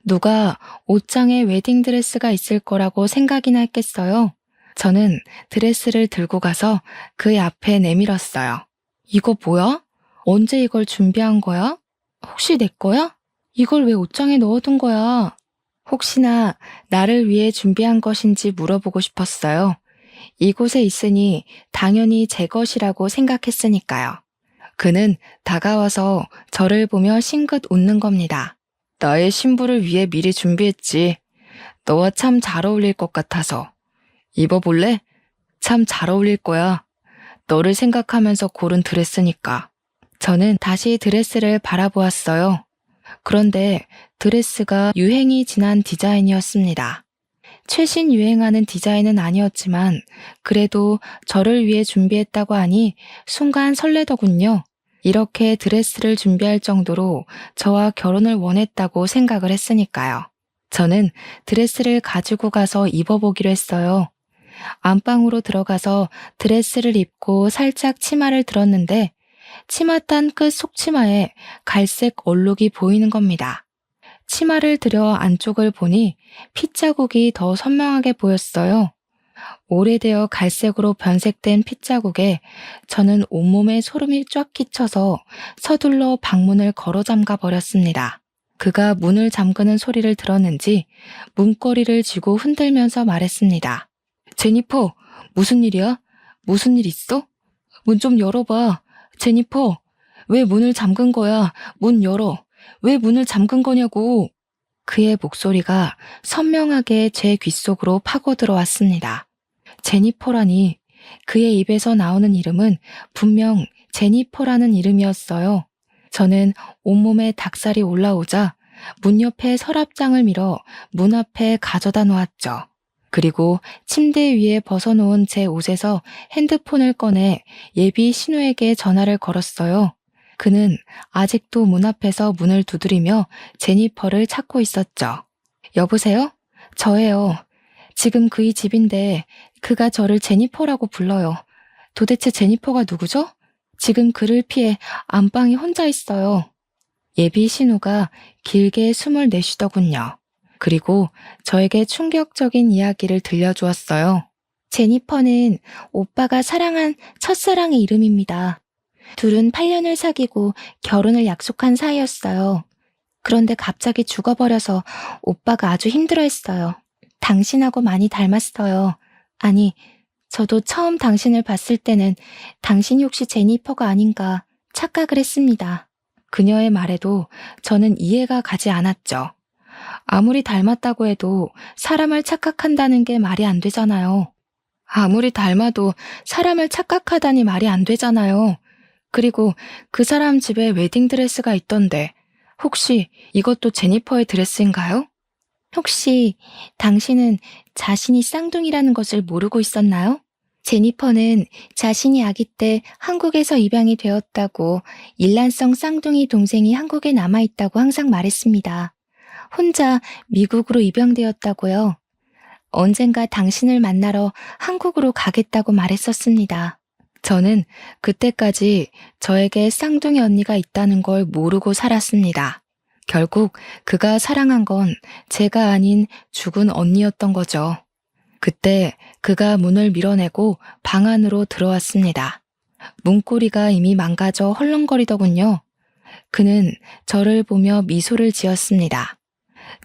누가 옷장에 웨딩드레스가 있을 거라고 생각이나 했겠어요. 저는 드레스를 들고 가서 그의 앞에 내밀었어요. 이거 뭐야? 언제 이걸 준비한 거야? 혹시 내 거야? 이걸 왜 옷장에 넣어둔 거야? 혹시나 나를 위해 준비한 것인지 물어보고 싶었어요. 이곳에 있으니 당연히 제 것이라고 생각했으니까요. 그는 다가와서 저를 보며 싱긋 웃는 겁니다. 나의 신부를 위해 미리 준비했지. 너와 참 잘 어울릴 것 같아서. 입어볼래? 참 잘 어울릴 거야. 너를 생각하면서 고른 드레스니까. 저는 다시 드레스를 바라보았어요. 그런데 드레스가 유행이 지난 디자인이었습니다. 최신 유행하는 디자인은 아니었지만 그래도 저를 위해 준비했다고 하니 순간 설레더군요. 이렇게 드레스를 준비할 정도로 저와 결혼을 원했다고 생각을 했으니까요. 저는 드레스를 가지고 가서 입어보기로 했어요. 안방으로 들어가서 드레스를 입고 살짝 치마를 들었는데 치맛단 끝 속치마에 갈색 얼룩이 보이는 겁니다. 치마를 들여 안쪽을 보니 핏자국이 더 선명하게 보였어요. 오래되어 갈색으로 변색된 핏자국에 저는 온몸에 소름이 쫙 끼쳐서 서둘러 방문을 걸어 잠가 버렸습니다. 그가 문을 잠그는 소리를 들었는지 문고리를 쥐고 흔들면서 말했습니다. 제니퍼, 무슨 일이야? 무슨 일 있어? 문 좀 열어봐. 제니퍼, 왜 문을 잠근 거야? 문 열어. 왜 문을 잠근 거냐고. 그의 목소리가 선명하게 제 귓속으로 파고 들어왔습니다. 제니퍼라니. 그의 입에서 나오는 이름은 분명 제니퍼라는 이름이었어요. 저는 온몸에 닭살이 올라오자 문 옆에 서랍장을 밀어 문 앞에 가져다 놓았죠. 그리고 침대 위에 벗어놓은 제 옷에서 핸드폰을 꺼내 예비 신우에게 전화를 걸었어요. 그는 아직도 문 앞에서 문을 두드리며 제니퍼를 찾고 있었죠. 여보세요? 저예요. 지금 그의 집인데 그가 저를 제니퍼라고 불러요. 도대체 제니퍼가 누구죠? 지금 그를 피해 안방에 혼자 있어요. 예비 신우가 길게 숨을 내쉬더군요. 그리고 저에게 충격적인 이야기를 들려주었어요. 제니퍼는 오빠가 사랑한 첫사랑의 이름입니다. 둘은 8년을 사귀고 결혼을 약속한 사이였어요. 그런데 갑자기 죽어버려서 오빠가 아주 힘들어했어요. 당신하고 많이 닮았어요. 아니, 저도 처음 당신을 봤을 때는 당신이 혹시 제니퍼가 아닌가 착각을 했습니다. 그녀의 말에도 저는 이해가 가지 않았죠. 아무리 닮았다고 해도 사람을 착각한다는 게 말이 안 되잖아요. 아무리 닮아도 사람을 착각하다니 말이 안 되잖아요. 그리고 그 사람 집에 웨딩드레스가 있던데 혹시 이것도 제니퍼의 드레스인가요? 혹시 당신은 자신이 쌍둥이라는 것을 모르고 있었나요? 제니퍼는 자신이 아기 때 한국에서 입양이 되었다고 일란성 쌍둥이 동생이 한국에 남아있다고 항상 말했습니다. 혼자 미국으로 입양되었다고요. 언젠가 당신을 만나러 한국으로 가겠다고 말했었습니다. 저는 그때까지 저에게 쌍둥이 언니가 있다는 걸 모르고 살았습니다. 결국 그가 사랑한 건 제가 아닌 죽은 언니였던 거죠. 그때 그가 문을 밀어내고 방 안으로 들어왔습니다. 문고리가 이미 망가져 헐렁거리더군요. 그는 저를 보며 미소를 지었습니다.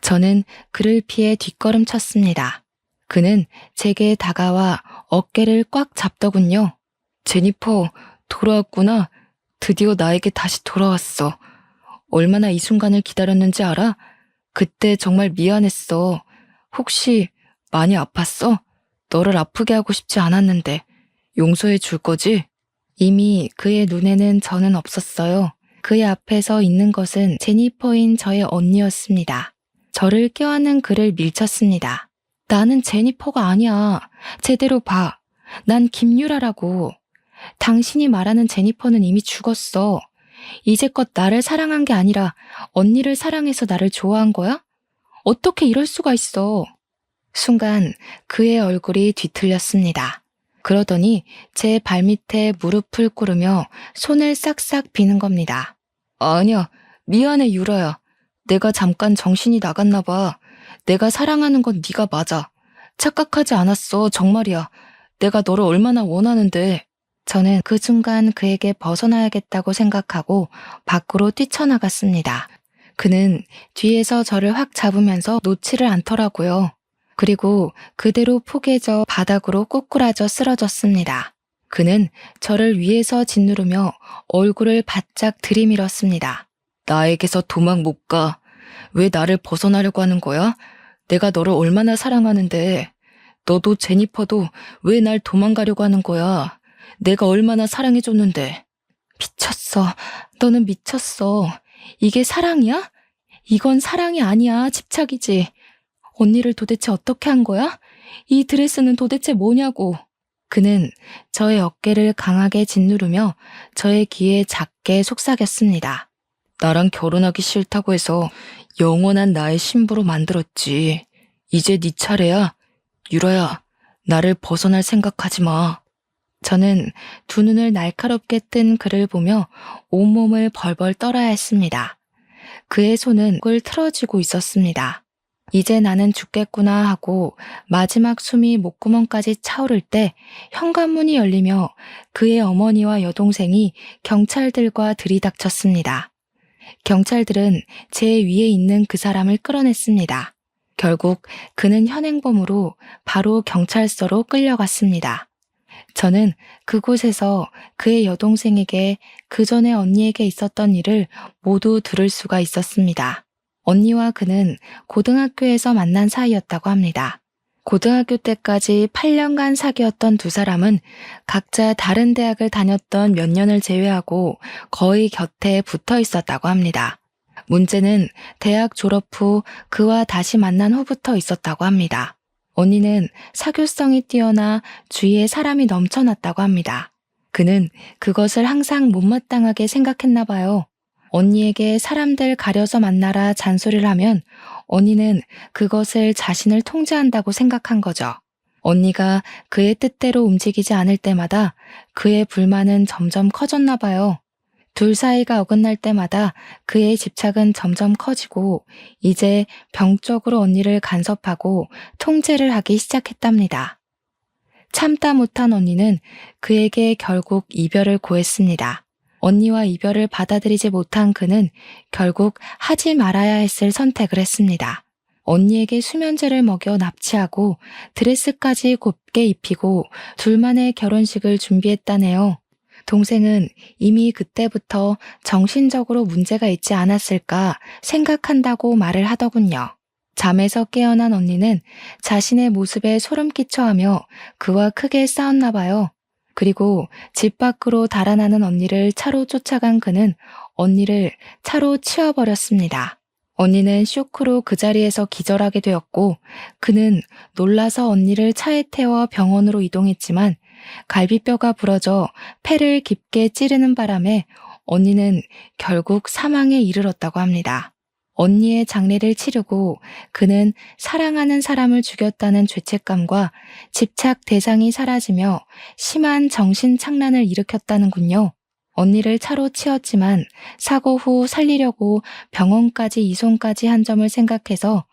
저는 그를 피해 뒷걸음쳤습니다. 그는 제게 다가와 어깨를 꽉 잡더군요. 제니퍼, 돌아왔구나. 드디어 나에게 다시 돌아왔어. 얼마나 이 순간을 기다렸는지 알아? 그때 정말 미안했어. 혹시 많이 아팠어? 너를 아프게 하고 싶지 않았는데 용서해 줄 거지? 이미 그의 눈에는 저는 없었어요. 그의 앞에서 있는 것은 제니퍼인 저의 언니였습니다. 저를 껴안는 그를 밀쳤습니다. 나는 제니퍼가 아니야. 제대로 봐. 난 김유라라고. 당신이 말하는 제니퍼는 이미 죽었어. 이제껏 나를 사랑한 게 아니라 언니를 사랑해서 나를 좋아한 거야? 어떻게 이럴 수가 있어? 순간 그의 얼굴이 뒤틀렸습니다. 그러더니 제 발밑에 무릎을 꿇으며 손을 싹싹 비는 겁니다. 아니야, 미안해 유라야. 내가 잠깐 정신이 나갔나 봐. 내가 사랑하는 건 네가 맞아. 착각하지 않았어, 정말이야. 내가 너를 얼마나 원하는데. 저는 그 순간 그에게 벗어나야겠다고 생각하고 밖으로 뛰쳐나갔습니다. 그는 뒤에서 저를 확 잡으면서 놓지를 않더라고요. 그리고 그대로 포개져 바닥으로 꼬꾸라져 쓰러졌습니다. 그는 저를 위에서 짓누르며 얼굴을 바짝 들이밀었습니다. 나에게서 도망 못 가. 왜 나를 벗어나려고 하는 거야? 내가 너를 얼마나 사랑하는데. 너도 제니퍼도 왜 날 도망가려고 하는 거야? 내가 얼마나 사랑해줬는데. 미쳤어. 너는 미쳤어. 이게 사랑이야? 이건 사랑이 아니야. 집착이지. 언니를 도대체 어떻게 한 거야? 이 드레스는 도대체 뭐냐고. 그는 저의 어깨를 강하게 짓누르며 저의 귀에 작게 속삭였습니다. 나랑 결혼하기 싫다고 해서 영원한 나의 신부로 만들었지. 이제 네 차례야. 유라야, 나를 벗어날 생각하지 마. 저는 두 눈을 날카롭게 뜬 그를 보며 온몸을 벌벌 떨어야 했습니다. 그의 손은 꿀 틀어쥐고 있었습니다. 이제 나는 죽겠구나 하고 마지막 숨이 목구멍까지 차오를 때 현관문이 열리며 그의 어머니와 여동생이 경찰들과 들이닥쳤습니다. 경찰들은 제 위에 있는 그 사람을 끌어냈습니다. 결국 그는 현행범으로 바로 경찰서로 끌려갔습니다. 저는 그곳에서 그의 여동생에게 그 전에 언니에게 있었던 일을 모두 들을 수가 있었습니다. 언니와 그는 고등학교에서 만난 사이였다고 합니다. 고등학교 때까지 8년간 사귀었던 두 사람은 각자 다른 대학을 다녔던 몇 년을 제외하고 거의 곁에 붙어 있었다고 합니다. 문제는 대학 졸업 후 그와 다시 만난 후부터 있었다고 합니다. 언니는 사교성이 뛰어나 주위에 사람이 넘쳐났다고 합니다. 그는 그것을 항상 못마땅하게 생각했나 봐요. 언니에게 사람들 가려서 만나라 잔소리를 하면 언니는 그것을 자신을 통제한다고 생각한 거죠. 언니가 그의 뜻대로 움직이지 않을 때마다 그의 불만은 점점 커졌나 봐요. 둘 사이가 어긋날 때마다 그의 집착은 점점 커지고 이제 병적으로 언니를 간섭하고 통제를 하기 시작했답니다. 참다 못한 언니는 그에게 결국 이별을 고했습니다. 언니와 이별을 받아들이지 못한 그는 결국 하지 말아야 했을 선택을 했습니다. 언니에게 수면제를 먹여 납치하고 드레스까지 곱게 입히고 둘만의 결혼식을 준비했다네요. 동생은 이미 그때부터 정신적으로 문제가 있지 않았을까 생각한다고 말을 하더군요. 잠에서 깨어난 언니는 자신의 모습에 소름 끼쳐하며 그와 크게 싸웠나 봐요. 그리고 집 밖으로 달아나는 언니를 차로 쫓아간 그는 언니를 차로 치워버렸습니다. 언니는 쇼크로 그 자리에서 기절하게 되었고 그는 놀라서 언니를 차에 태워 병원으로 이동했지만 갈비뼈가 부러져 폐를 깊게 찌르는 바람에 언니는 결국 사망에 이르렀다고 합니다. 언니의 장례를 치르고 그는 사랑하는 사람을 죽였다는 죄책감과 집착 대상이 사라지며 심한 정신착란을 일으켰다는군요. 언니를 차로 치었지만 사고 후 살리려고 병원까지 이송까지 한 점을 생각해서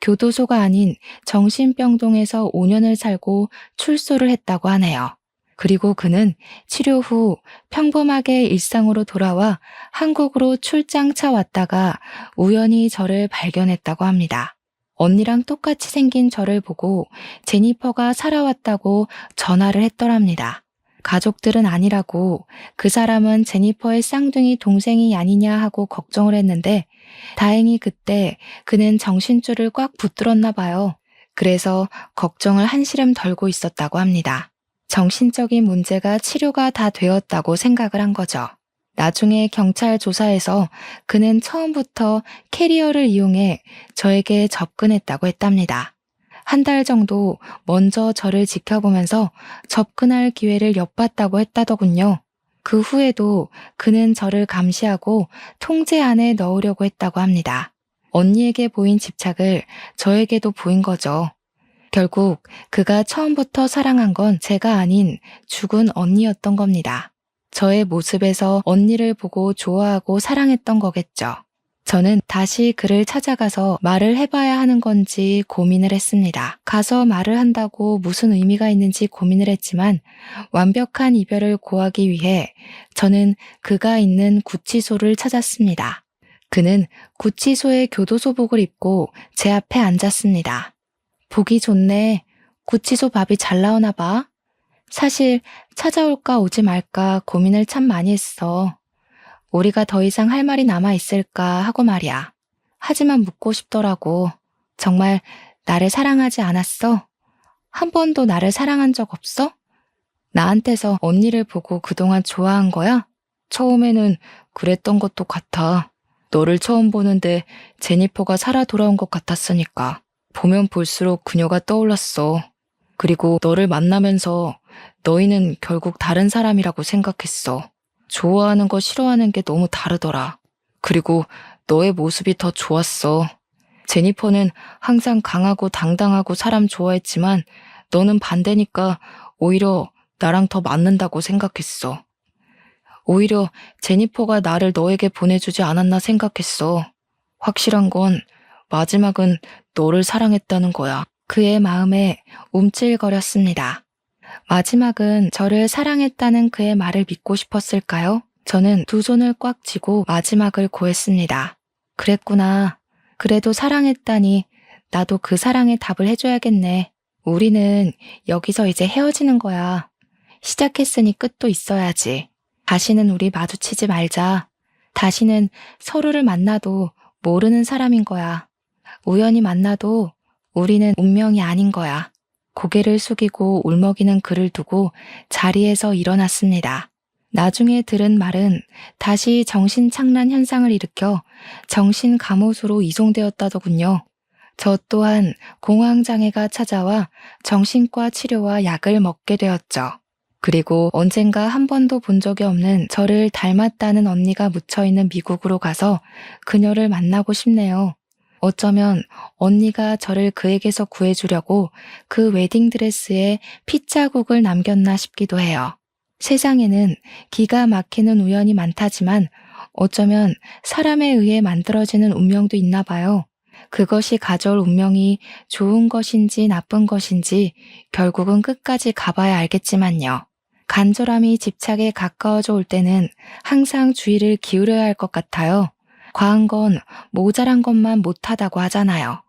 교도소가 아닌 정신병동에서 5년을 살고 출소를 했다고 하네요. 그리고 그는 치료 후 평범하게 일상으로 돌아와 한국으로 출장차 왔다가 우연히 저를 발견했다고 합니다. 언니랑 똑같이 생긴 저를 보고 제니퍼가 살아왔다고 전화를 했더랍니다. 가족들은 아니라고 그 사람은 제니퍼의 쌍둥이 동생이 아니냐 하고 걱정을 했는데 다행히 그때 그는 정신줄을 꽉 붙들었나 봐요. 그래서 걱정을 한시름 덜고 있었다고 합니다. 정신적인 문제가 치료가 다 되었다고 생각을 한 거죠. 나중에 경찰 조사에서 그는 처음부터 캐리어를 이용해 저에게 접근했다고 했답니다. 한 달 정도 먼저 저를 지켜보면서 접근할 기회를 엿봤다고 했다더군요. 그 후에도 그는 저를 감시하고 통제 안에 넣으려고 했다고 합니다. 언니에게 보인 집착을 저에게도 보인 거죠. 결국 그가 처음부터 사랑한 건 제가 아닌 죽은 언니였던 겁니다. 저의 모습에서 언니를 보고 좋아하고 사랑했던 거겠죠. 저는 다시 그를 찾아가서 말을 해봐야 하는 건지 고민을 했습니다. 가서 말을 한다고 무슨 의미가 있는지 고민을 했지만 완벽한 이별을 고하기 위해 저는 그가 있는 구치소를 찾았습니다. 그는 구치소의 교도소복을 입고 제 앞에 앉았습니다. 보기 좋네. 구치소 밥이 잘 나오나 봐. 사실 찾아올까 오지 말까 고민을 참 많이 했어. 우리가 더 이상 할 말이 남아있을까 하고 말이야. 하지만 묻고 싶더라고. 정말 나를 사랑하지 않았어? 한 번도 나를 사랑한 적 없어? 나한테서 언니를 보고 그동안 좋아한 거야? 처음에는 그랬던 것도 같아. 너를 처음 보는데 제니퍼가 살아 돌아온 것 같았으니까. 보면 볼수록 그녀가 떠올랐어. 그리고 너를 만나면서 너희는 결국 다른 사람이라고 생각했어. 좋아하는 거 싫어하는 게 너무 다르더라. 그리고 너의 모습이 더 좋았어. 제니퍼는 항상 강하고 당당하고 사람 좋아했지만 너는 반대니까 오히려 나랑 더 맞는다고 생각했어. 오히려 제니퍼가 나를 너에게 보내주지 않았나 생각했어. 확실한 건 마지막은 너를 사랑했다는 거야. 그의 마음에 움찔거렸습니다. 마지막은 저를 사랑했다는 그의 말을 믿고 싶었을까요? 저는 두 손을 꽉 쥐고 마지막을 고했습니다. 그랬구나. 그래도 사랑했다니 나도 그 사랑에 답을 해줘야겠네. 우리는 여기서 이제 헤어지는 거야. 시작했으니 끝도 있어야지. 다시는 우리 마주치지 말자. 다시는 서로를 만나도 모르는 사람인 거야. 우연히 만나도 우리는 운명이 아닌 거야. 고개를 숙이고 울먹이는 그를 두고 자리에서 일어났습니다. 나중에 들은 말은 다시 정신착란 현상을 일으켜 정신감호소로 이송되었다더군요. 저 또한 공황장애가 찾아와 정신과 치료와 약을 먹게 되었죠. 그리고 언젠가 한 번도 본 적이 없는 저를 닮았다는 언니가 묻혀있는 미국으로 가서 그녀를 만나고 싶네요. 어쩌면 언니가 저를 그에게서 구해주려고 그 웨딩드레스에 핏자국을 남겼나 싶기도 해요. 세상에는 기가 막히는 우연이 많다지만 어쩌면 사람에 의해 만들어지는 운명도 있나 봐요. 그것이 가져올 운명이 좋은 것인지 나쁜 것인지 결국은 끝까지 가봐야 알겠지만요. 간절함이 집착에 가까워져 올 때는 항상 주의를 기울여야 할 것 같아요. 과한 건 모자란 것만 못하다고 하잖아요.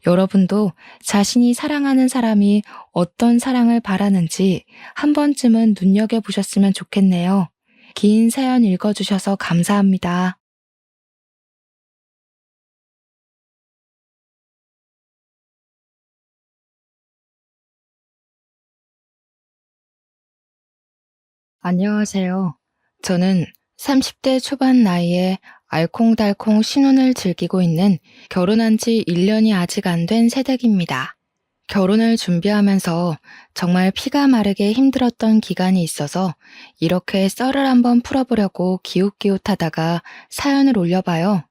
여러분도 자신이 사랑하는 사람이 어떤 사랑을 바라는지 한 번쯤은 눈여겨보셨으면 좋겠네요. 긴 사연 읽어주셔서 감사합니다. 안녕하세요. 저는 30대 초반 나이에 알콩달콩 신혼을 즐기고 있는 결혼한 지 1년이 아직 안 된 새댁입니다. 결혼을 준비하면서 정말 피가 마르게 힘들었던 기간이 있어서 이렇게 썰을 한번 풀어보려고 기웃기웃하다가 사연을 올려봐요.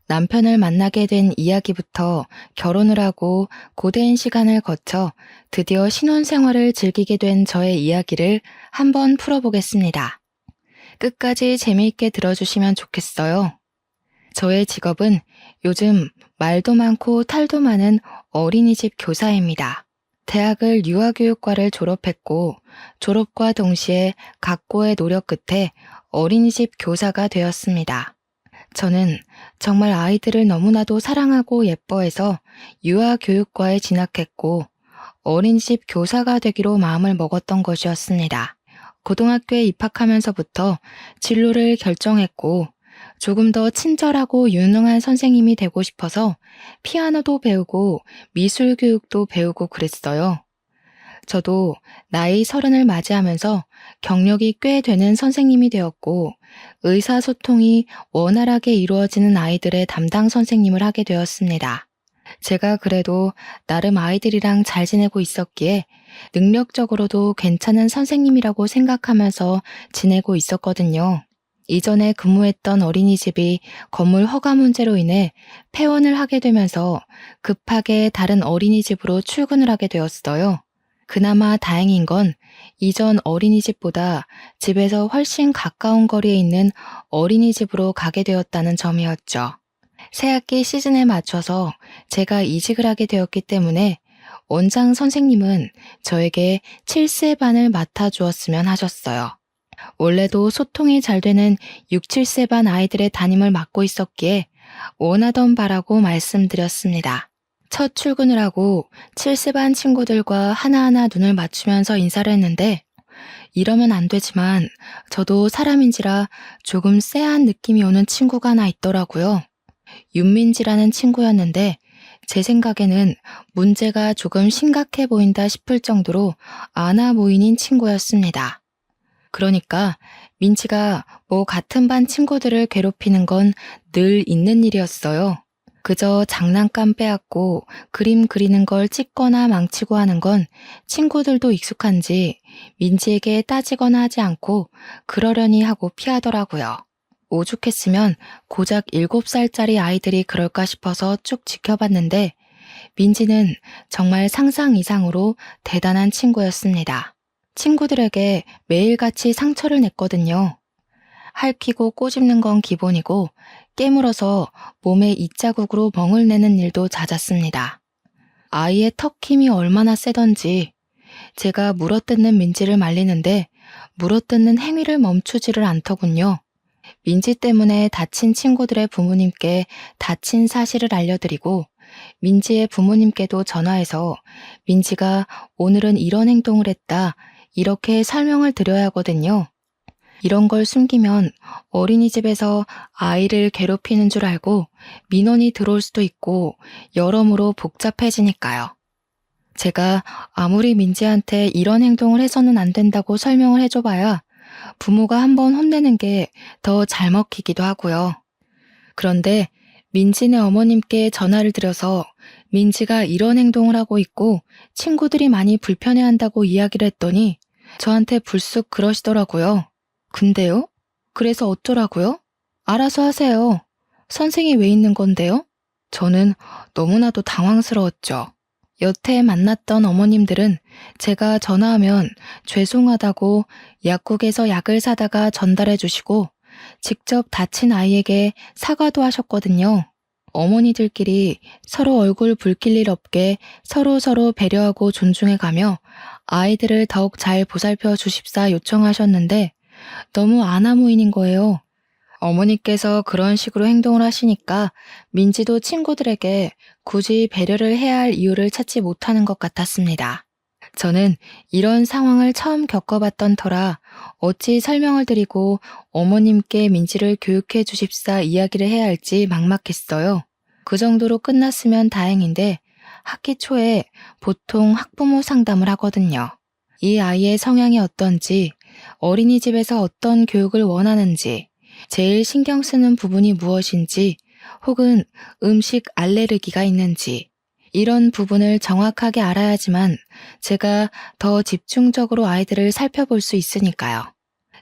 남편을 만나게 된 이야기부터 결혼을 하고 고된 시간을 거쳐 드디어 신혼생활을 즐기게 된 저의 이야기를 한번 풀어보겠습니다. 끝까지 재미있게 들어주시면 좋겠어요. 저의 직업은 요즘 말도 많고 탈도 많은 어린이집 교사입니다. 대학을 유아교육과를 졸업했고 졸업과 동시에 각고의 노력 끝에 어린이집 교사가 되었습니다. 저는 정말 아이들을 너무나도 사랑하고 예뻐해서 유아교육과에 진학했고 어린이집 교사가 되기로 마음을 먹었던 것이었습니다. 고등학교에 입학하면서부터 진로를 결정했고 조금 더 친절하고 유능한 선생님이 되고 싶어서 피아노도 배우고 미술 교육도 배우고 그랬어요. 저도 나이 30을 맞이하면서 경력이 꽤 되는 선생님이 되었고 의사소통이 원활하게 이루어지는 아이들의 담당 선생님을 하게 되었습니다. 제가 그래도 나름 아이들이랑 잘 지내고 있었기에 능력적으로도 괜찮은 선생님이라고 생각하면서 지내고 있었거든요. 이전에 근무했던 어린이집이 건물 허가 문제로 인해 폐원을 하게 되면서 급하게 다른 어린이집으로 출근을 하게 되었어요. 그나마 다행인 건 이전 어린이집보다 집에서 훨씬 가까운 거리에 있는 어린이집으로 가게 되었다는 점이었죠. 새학기 시즌에 맞춰서 제가 이직을 하게 되었기 때문에 원장 선생님은 저에게 7세 반을 맡아주었으면 하셨어요. 원래도 소통이 잘 되는 6, 7세 반 아이들의 담임을 맡고 있었기에 원하던 바라고 말씀드렸습니다. 첫 출근을 하고 7세 반 친구들과 하나하나 눈을 맞추면서 인사를 했는데 이러면 안 되지만 저도 사람인지라 조금 쎄한 느낌이 오는 친구가 하나 있더라고요. 윤민지라는 친구였는데 제 생각에는 문제가 조금 심각해 보인다 싶을 정도로 아나 모인인 친구였습니다. 그러니까 민지가 뭐 같은 반 친구들을 괴롭히는 건 늘 있는 일이었어요. 그저 장난감 빼앗고 그림 그리는 걸 찍거나 망치고 하는 건 친구들도 익숙한지 민지에게 따지거나 하지 않고 그러려니 하고 피하더라고요. 오죽했으면 고작 7살짜리 아이들이 그럴까 싶어서 쭉 지켜봤는데 민지는 정말 상상 이상으로 대단한 친구였습니다. 친구들에게 매일같이 상처를 냈거든요. 핥히고 꼬집는 건 기본이고 깨물어서 몸에 입자국으로 멍을 내는 일도 잦았습니다. 아이의 턱 힘이 얼마나 세던지 제가 물어뜯는 민지를 말리는데 물어뜯는 행위를 멈추지를 않더군요. 민지 때문에 다친 친구들의 부모님께 다친 사실을 알려드리고 민지의 부모님께도 전화해서 민지가 오늘은 이런 행동을 했다 이렇게 설명을 드려야 하거든요. 이런 걸 숨기면 어린이집에서 아이를 괴롭히는 줄 알고 민원이 들어올 수도 있고 여러모로 복잡해지니까요. 제가 아무리 민지한테 이런 행동을 해서는 안 된다고 설명을 해줘봐야 부모가 한번 혼내는 게 더 잘 먹히기도 하고요. 그런데 민지네 어머님께 전화를 드려서 민지가 이런 행동을 하고 있고 친구들이 많이 불편해한다고 이야기를 했더니 저한테 불쑥 그러시더라고요. 근데요? 그래서 어쩌라고요? 알아서 하세요. 선생이 왜 있는 건데요? 저는 너무나도 당황스러웠죠. 여태 만났던 어머님들은 제가 전화하면 죄송하다고 약국에서 약을 사다가 전달해 주시고 직접 다친 아이에게 사과도 하셨거든요. 어머니들끼리 서로 얼굴 붉힐 일 없게 서로서로 배려하고 존중해 가며 아이들을 더욱 잘 보살펴 주십사 요청하셨는데 너무 아나무인인 거예요. 어머니께서 그런 식으로 행동을 하시니까 민지도 친구들에게 굳이 배려를 해야 할 이유를 찾지 못하는 것 같았습니다. 저는 이런 상황을 처음 겪어봤던 터라 어찌 설명을 드리고 어머님께 민지를 교육해 주십사 이야기를 해야 할지 막막했어요. 그 정도로 끝났으면 다행인데 학기 초에 보통 학부모 상담을 하거든요. 이 아이의 성향이 어떤지, 어린이집에서 어떤 교육을 원하는지, 제일 신경 쓰는 부분이 무엇인지, 혹은 음식 알레르기가 있는지, 이런 부분을 정확하게 알아야지만 제가 더 집중적으로 아이들을 살펴볼 수 있으니까요.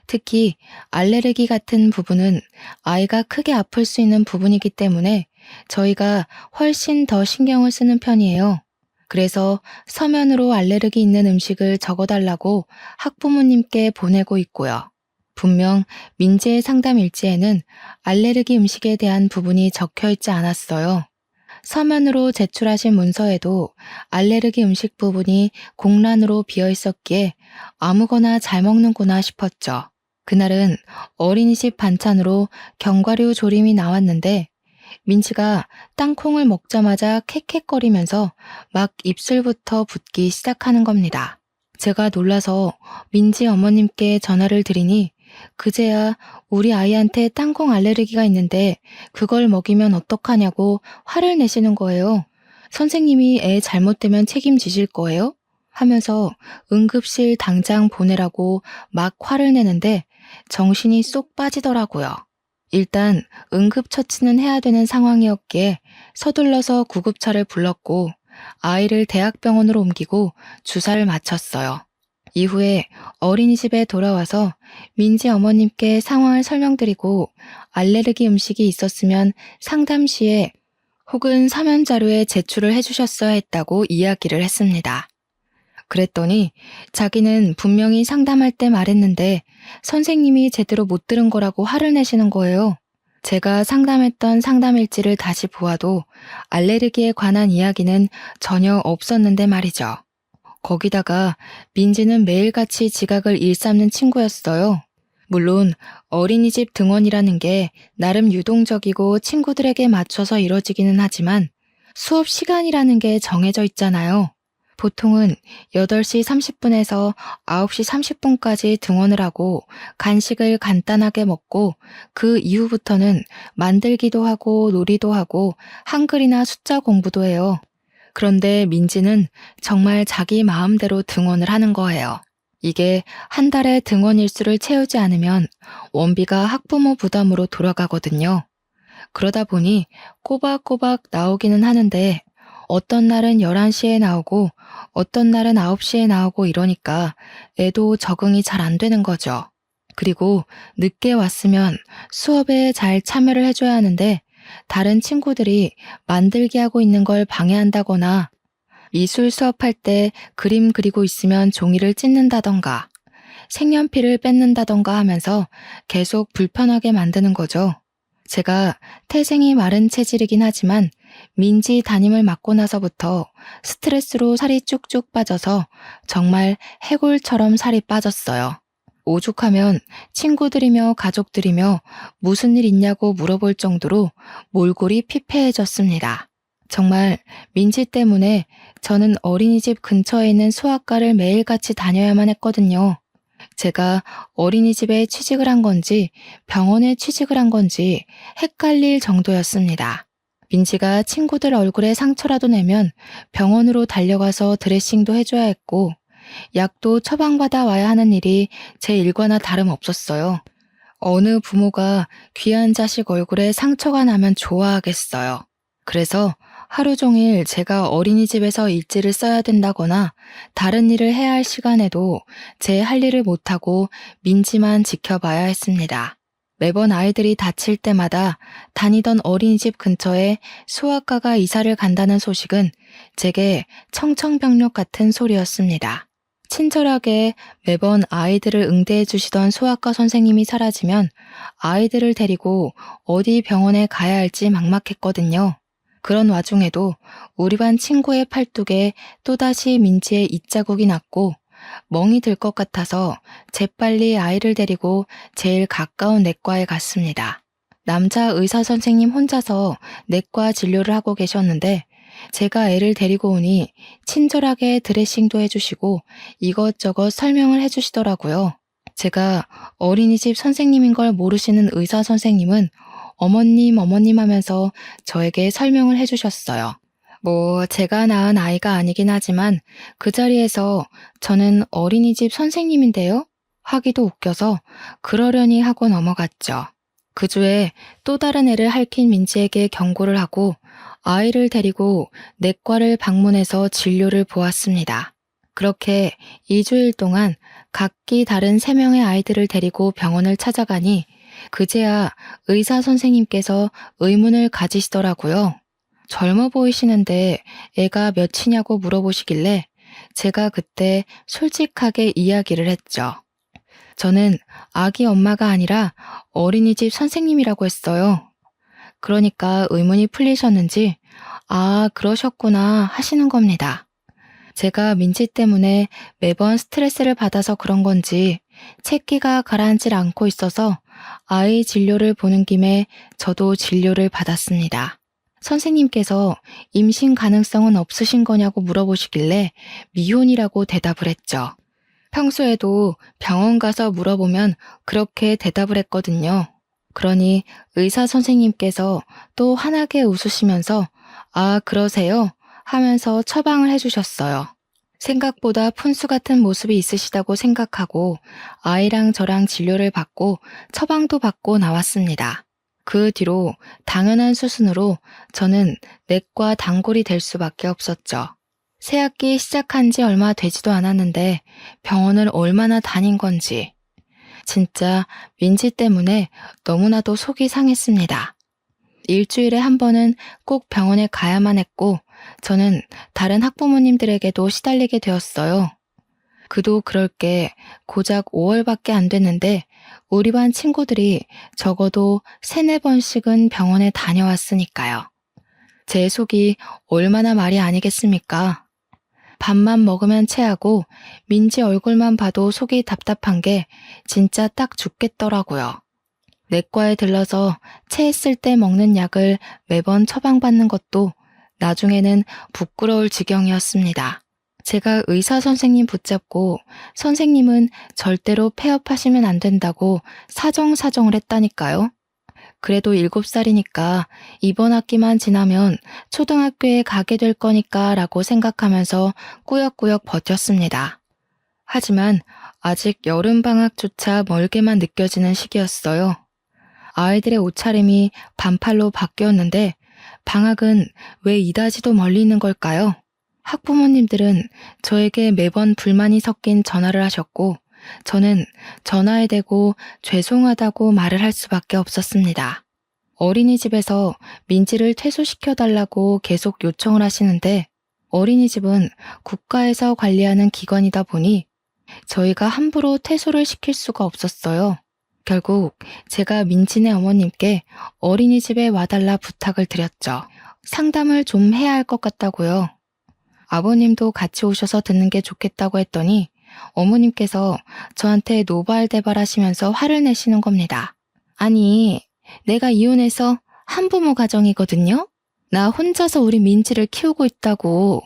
특히 알레르기 같은 부분은 아이가 크게 아플 수 있는 부분이기 때문에 저희가 훨씬 더 신경을 쓰는 편이에요. 그래서 서면으로 알레르기 있는 음식을 적어달라고 학부모님께 보내고 있고요. 분명 민지의 상담 일지에는 알레르기 음식에 대한 부분이 적혀 있지 않았어요. 서면으로 제출하신 문서에도 알레르기 음식 부분이 공란으로 비어 있었기에 아무거나 잘 먹는구나 싶었죠. 그날은 어린이집 반찬으로 견과류 조림이 나왔는데 민지가 땅콩을 먹자마자 캑캑거리면서 막 입술부터 붓기 시작하는 겁니다. 제가 놀라서 민지 어머님께 전화를 드리니 그제야 우리 아이한테 땅콩 알레르기가 있는데 그걸 먹이면 어떡하냐고 화를 내시는 거예요. 선생님이 애 잘못되면 책임지실 거예요? 하면서 응급실 당장 보내라고 막 화를 내는데 정신이 쏙 빠지더라고요. 일단 응급처치는 해야 되는 상황이었기에 서둘러서 구급차를 불렀고 아이를 대학병원으로 옮기고 주사를 맞췄어요. 이후에 어린이집에 돌아와서 민지 어머님께 상황을 설명드리고 알레르기 음식이 있었으면 상담 시에 혹은 서면 자료에 제출을 해주셨어야 했다고 이야기를 했습니다. 그랬더니 자기는 분명히 상담할 때 말했는데 선생님이 제대로 못 들은 거라고 화를 내시는 거예요. 제가 상담했던 상담 일지를 다시 보아도 알레르기에 관한 이야기는 전혀 없었는데 말이죠. 거기다가 민지는 매일같이 지각을 일삼는 친구였어요. 물론 어린이집 등원이라는 게 나름 유동적이고 친구들에게 맞춰서 이뤄지기는 하지만 수업 시간이라는 게 정해져 있잖아요. 보통은 8시 30분에서 9시 30분까지 등원을 하고 간식을 간단하게 먹고 그 이후부터는 만들기도 하고 놀이도 하고 한글이나 숫자 공부도 해요. 그런데 민지는 정말 자기 마음대로 등원을 하는 거예요. 이게 한 달에 등원 일수를 채우지 않으면 원비가 학부모 부담으로 돌아가거든요. 그러다 보니 꼬박꼬박 나오기는 하는데 어떤 날은 11시에 나오고 어떤 날은 9시에 나오고 이러니까 애도 적응이 잘 안 되는 거죠. 그리고 늦게 왔으면 수업에 잘 참여를 해줘야 하는데 다른 친구들이 만들기 하고 있는 걸 방해한다거나 미술 수업할 때 그림 그리고 있으면 종이를 찢는다던가 색연필을 뺏는다던가 하면서 계속 불편하게 만드는 거죠. 제가 태생이 마른 체질이긴 하지만 민지 담임을 맡고 나서부터 스트레스로 살이 쭉쭉 빠져서 정말 해골처럼 살이 빠졌어요. 오죽하면 친구들이며 가족들이며 무슨 일 있냐고 물어볼 정도로 몰골이 피폐해졌습니다. 정말 민지 때문에 저는 어린이집 근처에 있는 소아과를 매일같이 다녀야만 했거든요. 제가 어린이집에 취직을 한 건지 병원에 취직을 한 건지 헷갈릴 정도였습니다. 민지가 친구들 얼굴에 상처라도 내면 병원으로 달려가서 드레싱도 해줘야 했고 약도 처방받아 와야 하는 일이 제 일과나 다름없었어요. 어느 부모가 귀한 자식 얼굴에 상처가 나면 좋아하겠어요. 그래서 하루 종일 제가 어린이집에서 일지를 써야 된다거나 다른 일을 해야 할 시간에도 제 할 일을 못하고 민지만 지켜봐야 했습니다. 매번 아이들이 다칠 때마다 다니던 어린이집 근처에 소아과가 이사를 간다는 소식은 제게 청천벽력 같은 소리였습니다. 친절하게 매번 아이들을 응대해 주시던 소아과 선생님이 사라지면 아이들을 데리고 어디 병원에 가야 할지 막막했거든요. 그런 와중에도 우리 반 친구의 팔뚝에 또다시 민지의 입자국이 났고 멍이 들 것 같아서 재빨리 아이를 데리고 제일 가까운 내과에 갔습니다. 남자 의사 선생님 혼자서 내과 진료를 하고 계셨는데 제가 애를 데리고 오니 친절하게 드레싱도 해주시고 이것저것 설명을 해주시더라고요. 제가 어린이집 선생님인 걸 모르시는 의사 선생님은 어머님 하면서 저에게 설명을 해주셨어요. 제가 낳은 아이가 아니긴 하지만 그 자리에서 저는 어린이집 선생님인데요? 하기도 웃겨서 그러려니 하고 넘어갔죠. 그 주에 또 다른 애를 핥힌 민지에게 경고를 하고 아이를 데리고 내과를 방문해서 진료를 보았습니다. 그렇게 2주일 동안 각기 다른 3명의 아이들을 데리고 병원을 찾아가니 그제야 의사 선생님께서 의문을 가지시더라고요. 젊어 보이시는데 애가 몇이냐고 물어보시길래 제가 그때 솔직하게 이야기를 했죠. 저는 아기 엄마가 아니라 어린이집 선생님이라고 했어요. 그러니까 의문이 풀리셨는지 아, 그러셨구나 하시는 겁니다. 제가 민지 때문에 매번 스트레스를 받아서 그런 건지 채기가 가라앉질 않고 있어서 아이 진료를 보는 김에 저도 진료를 받았습니다. 선생님께서 임신 가능성은 없으신 거냐고 물어보시길래 미혼이라고 대답을 했죠. 평소에도 병원 가서 물어보면 그렇게 대답을 했거든요. 그러니 의사 선생님께서 또 환하게 웃으시면서 아, 그러세요? 하면서 처방을 해주셨어요. 생각보다 푼수 같은 모습이 있으시다고 생각하고 아이랑 저랑 진료를 받고 처방도 받고 나왔습니다. 그 뒤로 당연한 수순으로 저는 내과 단골이 될 수밖에 없었죠. 새학기 시작한 지 얼마 되지도 않았는데 병원을 얼마나 다닌 건지. 진짜 민지 때문에 너무나도 속이 상했습니다. 일주일에 한 번은 꼭 병원에 가야만 했고 저는 다른 학부모님들에게도 시달리게 되었어요. 그도 그럴 게 고작 5월밖에 안 됐는데 우리 반 친구들이 적어도 3-4번씩은 병원에 다녀왔으니까요. 제 속이 얼마나 말이 아니겠습니까? 밥만 먹으면 체하고 민지 얼굴만 봐도 속이 답답한 게 진짜 딱 죽겠더라고요. 내과에 들러서 체했을 때 먹는 약을 매번 처방받는 것도 나중에는 부끄러울 지경이었습니다. 제가 의사 선생님 붙잡고 선생님은 절대로 폐업하시면 안 된다고 사정을 했다니까요. 그래도 7살이니까 이번 학기만 지나면 초등학교에 가게 될 거니까 라고 생각하면서 꾸역꾸역 버텼습니다. 하지만 아직 여름방학조차 멀게만 느껴지는 시기였어요. 아이들의 옷차림이 반팔로 바뀌었는데 방학은 왜 이다지도 멀리 있는 걸까요? 학부모님들은 저에게 매번 불만이 섞인 전화를 하셨고 저는 전화에 대고 죄송하다고 말을 할 수밖에 없었습니다. 어린이집에서 민지를 퇴소시켜달라고 계속 요청을 하시는데 어린이집은 국가에서 관리하는 기관이다 보니 저희가 함부로 퇴소를 시킬 수가 없었어요. 결국 제가 민지네 어머님께 어린이집에 와달라 부탁을 드렸죠. 상담을 좀 해야 할 것 같다고요. 아버님도 같이 오셔서 듣는 게 좋겠다고 했더니 어머님께서 저한테 노발대발하시면서 화를 내시는 겁니다. 아니, 내가 이혼해서 한부모 가정이거든요? 나 혼자서 우리 민지를 키우고 있다고.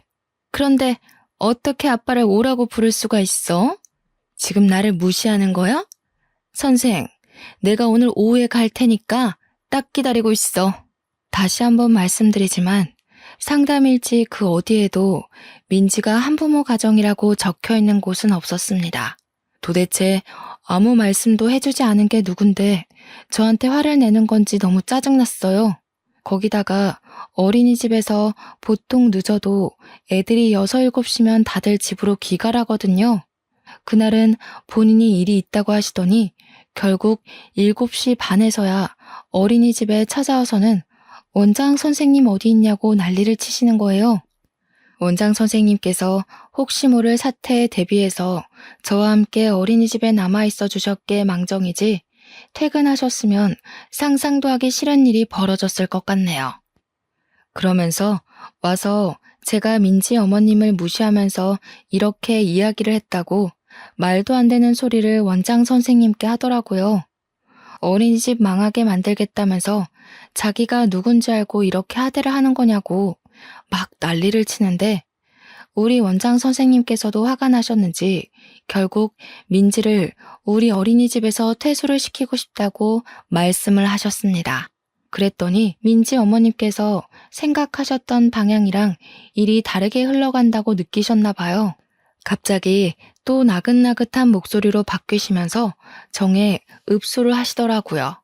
그런데 어떻게 아빠를 오라고 부를 수가 있어? 지금 나를 무시하는 거야? 선생, 내가 오늘 오후에 갈 테니까 딱 기다리고 있어. 다시 한번 말씀드리지만 상담일지 그 어디에도 민지가 한부모 가정이라고 적혀있는 곳은 없었습니다. 도대체 아무 말씀도 해주지 않은 게 누군데 저한테 화를 내는 건지 너무 짜증났어요. 거기다가 어린이집에서 보통 늦어도 애들이 6, 7시면 다들 집으로 귀가라거든요. 그날은 본인이 일이 있다고 하시더니 결국 7시 반에서야 어린이집에 찾아와서는 원장 선생님 어디 있냐고 난리를 치시는 거예요. 원장 선생님께서 혹시 모를 사태에 대비해서 저와 함께 어린이집에 남아있어 주셨기에 망정이지 퇴근하셨으면 상상도 하기 싫은 일이 벌어졌을 것 같네요. 그러면서 와서 제가 민지 어머님을 무시하면서 이렇게 이야기를 했다고 말도 안 되는 소리를 원장 선생님께 하더라고요. 어린이집 망하게 만들겠다면서 자기가 누군지 알고 이렇게 하대를 하는 거냐고 막 난리를 치는데 우리 원장 선생님께서도 화가 나셨는지 결국 민지를 우리 어린이집에서 퇴소를 시키고 싶다고 말씀을 하셨습니다. 그랬더니 민지 어머님께서 생각하셨던 방향이랑 일이 다르게 흘러간다고 느끼셨나 봐요. 갑자기 또 나긋나긋한 목소리로 바뀌시면서 정에 읍소를 하시더라고요.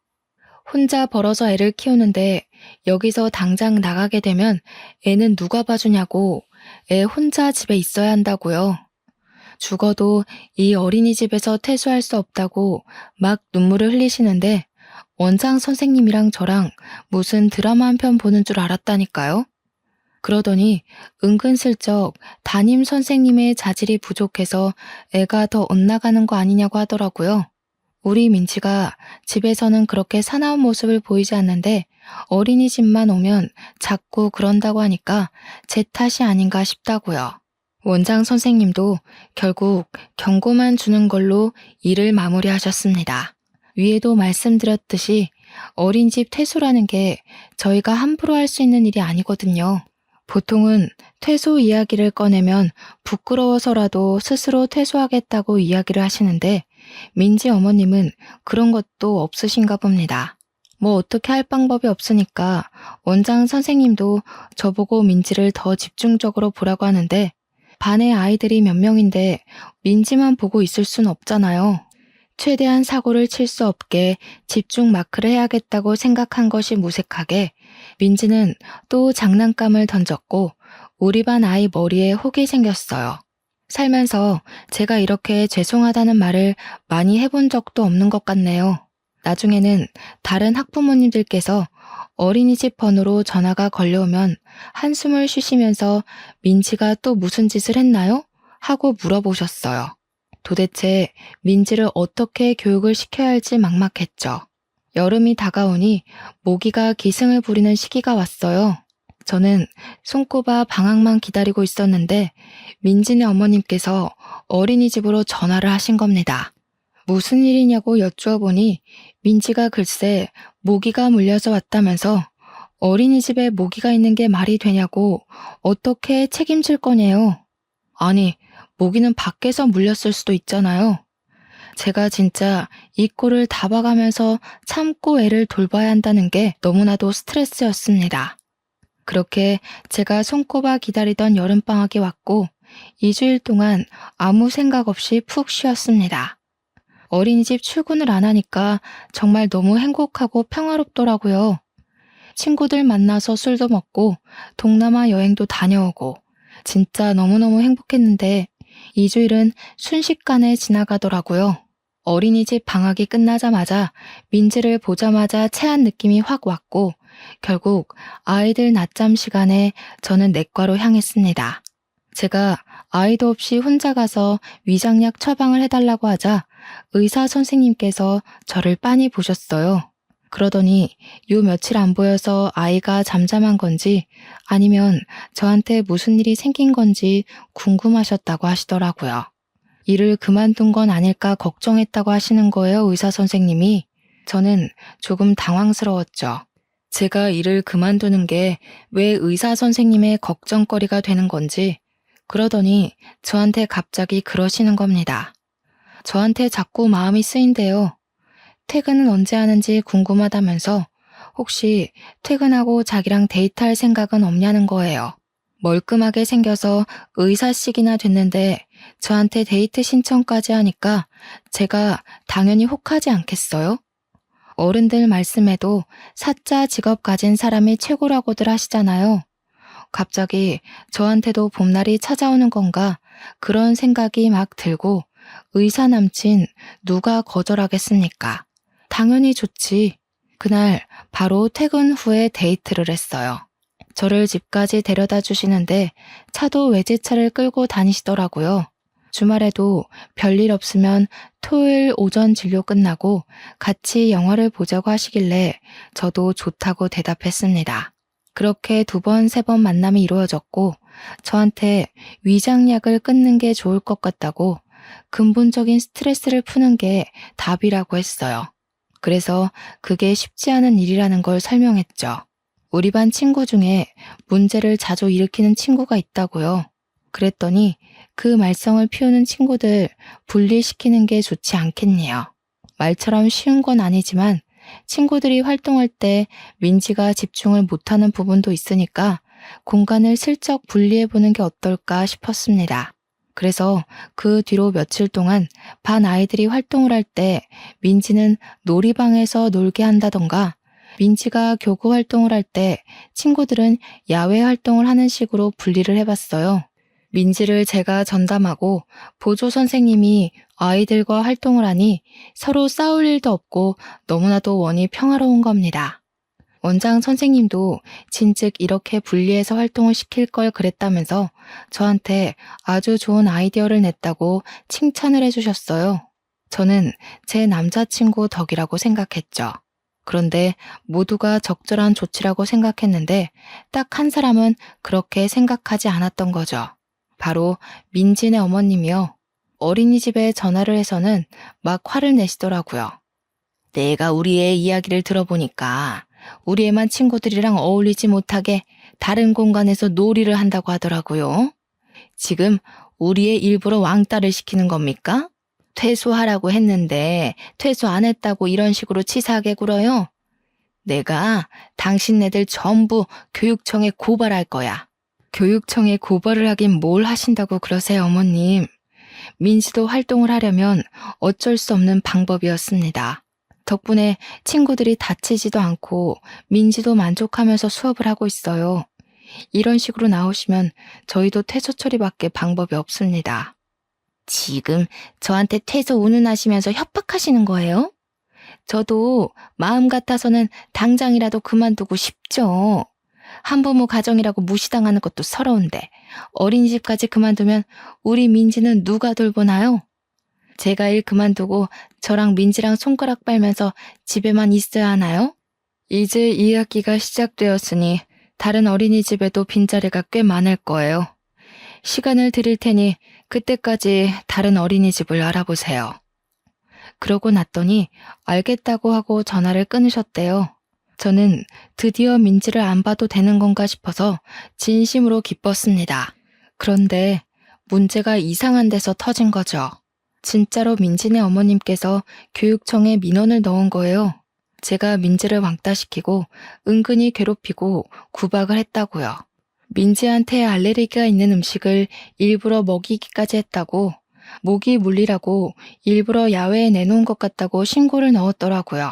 혼자 벌어서 애를 키우는데 여기서 당장 나가게 되면 애는 누가 봐주냐고 애 혼자 집에 있어야 한다고요. 죽어도 이 어린이집에서 퇴소할 수 없다고 막 눈물을 흘리시는데 원장 선생님이랑 저랑 무슨 드라마 한 편 보는 줄 알았다니까요. 그러더니 은근슬쩍 담임 선생님의 자질이 부족해서 애가 더 엇나가는 거 아니냐고 하더라고요. 우리 민지가 집에서는 그렇게 사나운 모습을 보이지 않는데 어린이집만 오면 자꾸 그런다고 하니까 제 탓이 아닌가 싶다고요. 원장 선생님도 결국 경고만 주는 걸로 일을 마무리하셨습니다. 위에도 말씀드렸듯이 어린이집 퇴소라는 게 저희가 함부로 할 수 있는 일이 아니거든요. 보통은 퇴소 이야기를 꺼내면 부끄러워서라도 스스로 퇴소하겠다고 이야기를 하시는데 민지 어머님은 그런 것도 없으신가 봅니다. 뭐 어떻게 할 방법이 없으니까 원장 선생님도 저보고 민지를 더 집중적으로 보라고 하는데 반의 아이들이 몇 명인데 민지만 보고 있을 순 없잖아요. 최대한 사고를 칠 수 없게 집중 마크를 해야겠다고 생각한 것이 무색하게 민지는 또 장난감을 던졌고 우리 반 아이 머리에 혹이 생겼어요. 살면서 제가 이렇게 죄송하다는 말을 많이 해본 적도 없는 것 같네요. 나중에는 다른 학부모님들께서 어린이집 번호로 전화가 걸려오면 한숨을 쉬시면서 민지가 또 무슨 짓을 했나요? 하고 물어보셨어요. 도대체 민지를 어떻게 교육을 시켜야 할지 막막했죠. 여름이 다가오니 모기가 기승을 부리는 시기가 왔어요. 저는 손꼽아 방학만 기다리고 있었는데 민지네 어머님께서 어린이집으로 전화를 하신 겁니다. 무슨 일이냐고 여쭈어보니 민지가 글쎄 모기가 물려서 왔다면서 어린이집에 모기가 있는 게 말이 되냐고 어떻게 책임질 거냐요. 아니, 모기는 밖에서 물렸을 수도 있잖아요. 제가 진짜 이 꼴을 다 봐가면서 참고 애를 돌봐야 한다는 게 너무나도 스트레스였습니다. 그렇게 제가 손꼽아 기다리던 여름방학이 왔고 2주일 동안 아무 생각 없이 푹 쉬었습니다. 어린이집 출근을 안 하니까 정말 너무 행복하고 평화롭더라고요. 친구들 만나서 술도 먹고 동남아 여행도 다녀오고 진짜 너무너무 행복했는데 2주일은 순식간에 지나가더라고요. 어린이집 방학이 끝나자마자 민지를 보자마자 체한 느낌이 확 왔고 결국 아이들 낮잠 시간에 저는 내과로 향했습니다. 제가 아이도 없이 혼자 가서 위장약 처방을 해달라고 하자 의사 선생님께서 저를 빤히 보셨어요. 그러더니 요 며칠 안 보여서 아이가 잠잠한 건지 아니면 저한테 무슨 일이 생긴 건지 궁금하셨다고 하시더라고요. 일을 그만둔 건 아닐까 걱정했다고 하시는 거예요, 의사 선생님이. 저는 조금 당황스러웠죠. 제가 일을 그만두는 게 왜 의사 선생님의 걱정거리가 되는 건지. 그러더니 저한테 갑자기 그러시는 겁니다. 저한테 자꾸 마음이 쓰인대요. 퇴근은 언제 하는지 궁금하다면서 혹시 퇴근하고 자기랑 데이트할 생각은 없냐는 거예요. 멀끔하게 생겨서 의사식이나 됐는데 저한테 데이트 신청까지 하니까 제가 당연히 혹하지 않겠어요? 어른들 말씀에도 사자 직업 가진 사람이 최고라고들 하시잖아요. 갑자기 저한테도 봄날이 찾아오는 건가 그런 생각이 막 들고 의사 남친 누가 거절하겠습니까? 당연히 좋지. 그날 바로 퇴근 후에 데이트를 했어요. 저를 집까지 데려다 주시는데 차도 외제차를 끌고 다니시더라고요. 주말에도 별일 없으면 토요일 오전 진료 끝나고 같이 영화를 보자고 하시길래 저도 좋다고 대답했습니다. 그렇게 2번, 3번 만남이 이루어졌고 저한테 위장약을 끊는 게 좋을 것 같다고 근본적인 스트레스를 푸는 게 답이라고 했어요. 그래서 그게 쉽지 않은 일이라는 걸 설명했죠. 우리 반 친구 중에 문제를 자주 일으키는 친구가 있다고요. 그랬더니 그 말썽을 피우는 친구들 분리시키는 게 좋지 않겠네요. 말처럼 쉬운 건 아니지만 친구들이 활동할 때 민지가 집중을 못하는 부분도 있으니까 공간을 슬쩍 분리해보는 게 어떨까 싶었습니다. 그래서 그 뒤로 며칠 동안 반 아이들이 활동을 할 때 민지는 놀이방에서 놀게 한다던가 민지가 교구 활동을 할 때 친구들은 야외 활동을 하는 식으로 분리를 해봤어요. 민지를 제가 전담하고 보조 선생님이 아이들과 활동을 하니 서로 싸울 일도 없고 너무나도 원이 평화로운 겁니다. 원장 선생님도 진즉 이렇게 분리해서 활동을 시킬 걸 그랬다면서 저한테 아주 좋은 아이디어를 냈다고 칭찬을 해주셨어요. 저는 제 남자친구 덕이라고 생각했죠. 그런데 모두가 적절한 조치라고 생각했는데 딱 한 사람은 그렇게 생각하지 않았던 거죠. 바로 민진의 어머님이요. 어린이집에 전화를 해서는 막 화를 내시더라고요. 내가 우리 애 이야기를 들어보니까 우리 애만 친구들이랑 어울리지 못하게 다른 공간에서 놀이를 한다고 하더라고요. 지금 우리 애 일부러 왕따를 시키는 겁니까? 퇴소하라고 했는데 퇴소 안 했다고 이런 식으로 치사하게 굴어요? 내가 당신네들 전부 교육청에 고발할 거야. 교육청에 고발을 하긴 뭘 하신다고 그러세요, 어머님. 민지도 활동을 하려면 어쩔 수 없는 방법이었습니다. 덕분에 친구들이 다치지도 않고 민지도 만족하면서 수업을 하고 있어요. 이런 식으로 나오시면 저희도 퇴소 처리밖에 방법이 없습니다. 지금 저한테 퇴소 운운하시면서 협박하시는 거예요? 저도 마음 같아서는 당장이라도 그만두고 싶죠. 한부모 가정이라고 무시당하는 것도 서러운데 어린이집까지 그만두면 우리 민지는 누가 돌보나요? 제가 일 그만두고 저랑 민지랑 손가락 빨면서 집에만 있어야 하나요? 이제 2학기가 시작되었으니 다른 어린이집에도 빈자리가 꽤 많을 거예요. 시간을 드릴 테니 그때까지 다른 어린이집을 알아보세요. 그러고 났더니 알겠다고 하고 전화를 끊으셨대요. 저는 드디어 민지를 안 봐도 되는 건가 싶어서 진심으로 기뻤습니다. 그런데 문제가 이상한 데서 터진 거죠. 진짜로 민지네 어머님께서 교육청에 민원을 넣은 거예요. 제가 민지를 왕따시키고 은근히 괴롭히고 구박을 했다고요. 민지한테 알레르기가 있는 음식을 일부러 먹이기까지 했다고, 모기 물리라고 일부러 야외에 내놓은 것 같다고 신고를 넣었더라고요.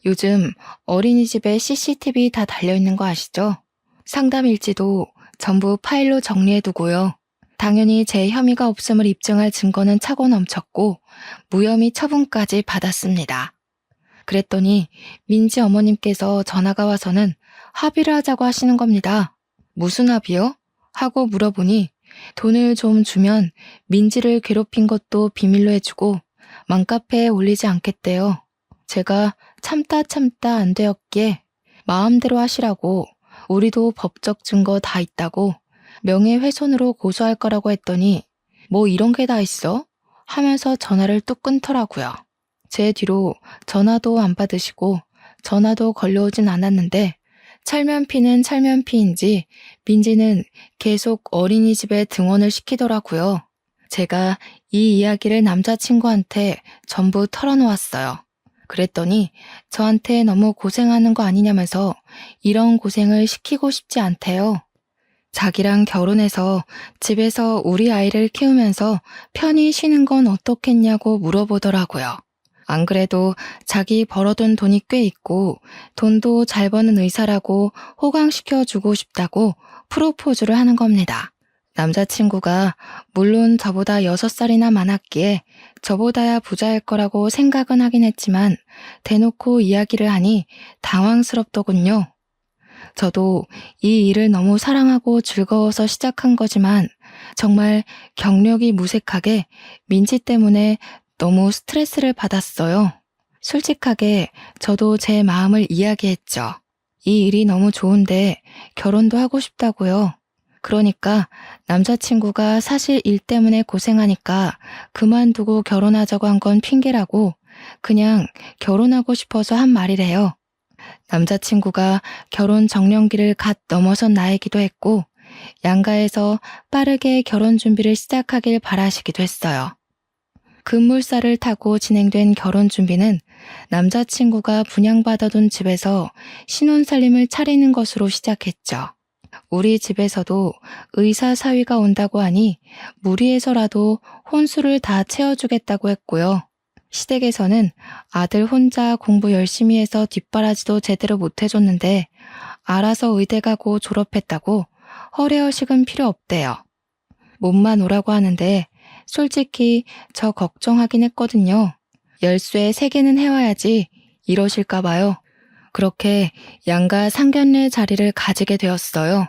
요즘 어린이집에 CCTV 다 달려있는 거 아시죠? 상담 일지도 전부 파일로 정리해두고요. 당연히 제 혐의가 없음을 입증할 증거는 차고 넘쳤고 무혐의 처분까지 받았습니다. 그랬더니 민지 어머님께서 전화가 와서는 합의를 하자고 하시는 겁니다. 무슨 합의요? 하고 물어보니 돈을 좀 주면 민지를 괴롭힌 것도 비밀로 해주고 맘카페에 올리지 않겠대요. 제가 참다 안 되었기에 마음대로 하시라고, 우리도 법적 증거 다 있다고 명예훼손으로 고소할 거라고 했더니 뭐 이런 게 다 있어? 하면서 전화를 뚝 끊더라고요. 제 뒤로 전화도 안 받으시고 전화도 걸려오진 않았는데 찰면피는 찰면피인지 민지는 계속 어린이집에 등원을 시키더라고요. 제가 이 이야기를 남자친구한테 전부 털어놓았어요. 그랬더니 저한테 너무 고생하는 거 아니냐면서 이런 고생을 시키고 싶지 않대요. 자기랑 결혼해서 집에서 우리 아이를 키우면서 편히 쉬는 건 어떻겠냐고 물어보더라고요. 안 그래도 자기 벌어둔 돈이 꽤 있고 돈도 잘 버는 의사라고 호강시켜주고 싶다고 프로포즈를 하는 겁니다. 남자친구가 물론 저보다 6살이나 많았기에 저보다야 부자일 거라고 생각은 하긴 했지만 대놓고 이야기를 하니 당황스럽더군요. 저도 이 일을 너무 사랑하고 즐거워서 시작한 거지만 정말 경력이 무색하게 민지 때문에 너무 스트레스를 받았어요. 솔직하게 저도 제 마음을 이야기했죠. 이 일이 너무 좋은데 결혼도 하고 싶다고요. 그러니까 남자친구가 사실 일 때문에 고생하니까 그만두고 결혼하자고 한 건 핑계라고 그냥 결혼하고 싶어서 한 말이래요. 남자친구가 결혼 정년기를 갓 넘어선 나이기도 했고 양가에서 빠르게 결혼 준비를 시작하길 바라시기도 했어요. 급물살을 타고 진행된 결혼 준비는 남자친구가 분양받아둔 집에서 신혼살림을 차리는 것으로 시작했죠. 우리 집에서도 의사 사위가 온다고 하니 무리해서라도 혼수를 다 채워주겠다고 했고요. 시댁에서는 아들 혼자 공부 열심히 해서 뒷바라지도 제대로 못 해줬는데 알아서 의대 가고 졸업했다고 허례허식은 필요 없대요. 몸만 오라고 하는데 솔직히 저 걱정하긴 했거든요. 열쇠 3개는 해와야지 이러실까 봐요. 그렇게 양가 상견례 자리를 가지게 되었어요.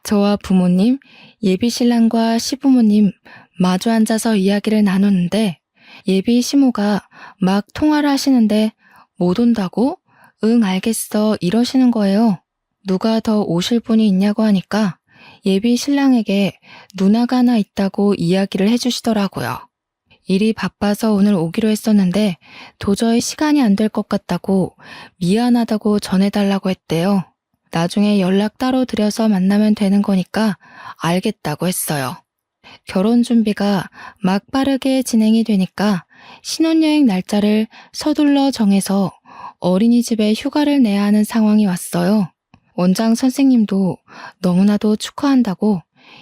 저와 부모님, 예비신랑과 시부모님 마주 앉아서 이야기를 나누는데 예비 시모가 막 통화를 하시는데 못 온다고? 응 알겠어 이러시는 거예요. 누가 더 오실 분이 있냐고 하니까 예비 신랑에게 누나가 하나 있다고 이야기를 해주시더라고요. 일이 바빠서 오늘 오기로 했었는데 도저히 시간이 안 될 것 같다고 미안하다고 전해달라고 했대요. 나중에 연락 따로 드려서 만나면 되는 거니까 알겠다고 했어요. 결혼 준비가 막 빠르게 진행이 되니까 신혼여행 날짜를 서둘러 정해서 어린이집에 휴가를 내야 하는 상황이 왔어요. 원장 선생님도 너무나도 축하한다고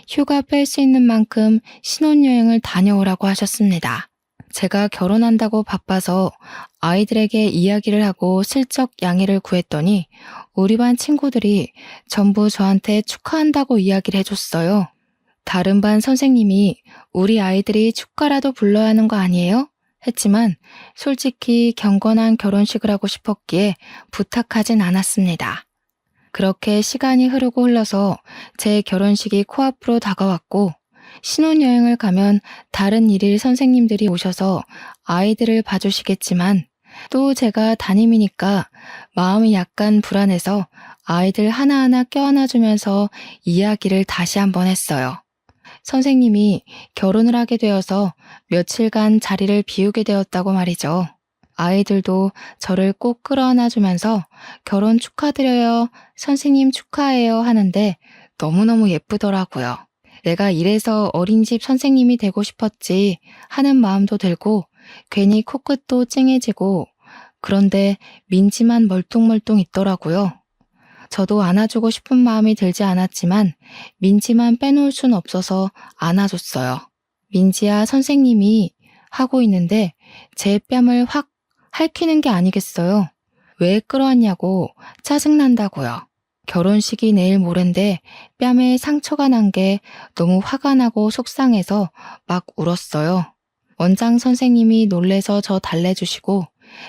휴가 뺄 수 있는 만큼 신혼여행을 다녀오라고 하셨습니다. 제가 결혼한다고 바빠서 아이들에게 이야기를 하고 슬쩍 양해를 구했더니 우리 반 친구들이 전부 저한테 축하한다고 이야기를 해줬어요. 다른 반 선생님이 우리 아이들이 축가라도 불러야 하는 거 아니에요? 했지만 솔직히 경건한 결혼식을 하고 싶었기에 부탁하진 않았습니다. 그렇게 시간이 흐르고 흘러서 제 결혼식이 코앞으로 다가왔고 신혼여행을 가면 다른 일일 선생님들이 오셔서 아이들을 봐주시겠지만 또 제가 담임이니까 마음이 약간 불안해서 아이들 하나하나 껴안아주면서 이야기를 다시 한번 했어요. 선생님이 결혼을 하게 되어서 며칠간 자리를 비우게 되었다고 말이죠. 아이들도 저를 꼭 끌어안아주면서 결혼 축하드려요, 선생님 축하해요 하는데 너무너무 예쁘더라고요. 내가 이래서 어린이집 선생님이 되고 싶었지 하는 마음도 들고 괜히 코끝도 찡해지고 그런데 민지만 멀뚱멀뚱 있더라고요. 저도 안아주고 싶은 마음이 들지 않았지만 민지만 빼놓을 순 없어서 안아줬어요. 민지야 선생님이 하고 있는데 제 뺨을 확 핥히는 게 아니겠어요. 왜 끌어왔냐고 짜증난다고요. 결혼식이 내일 모레인데 뺨에 상처가 난 게 너무 화가 나고 속상해서 막 울었어요. 원장 선생님이 놀래서 저 달래주시고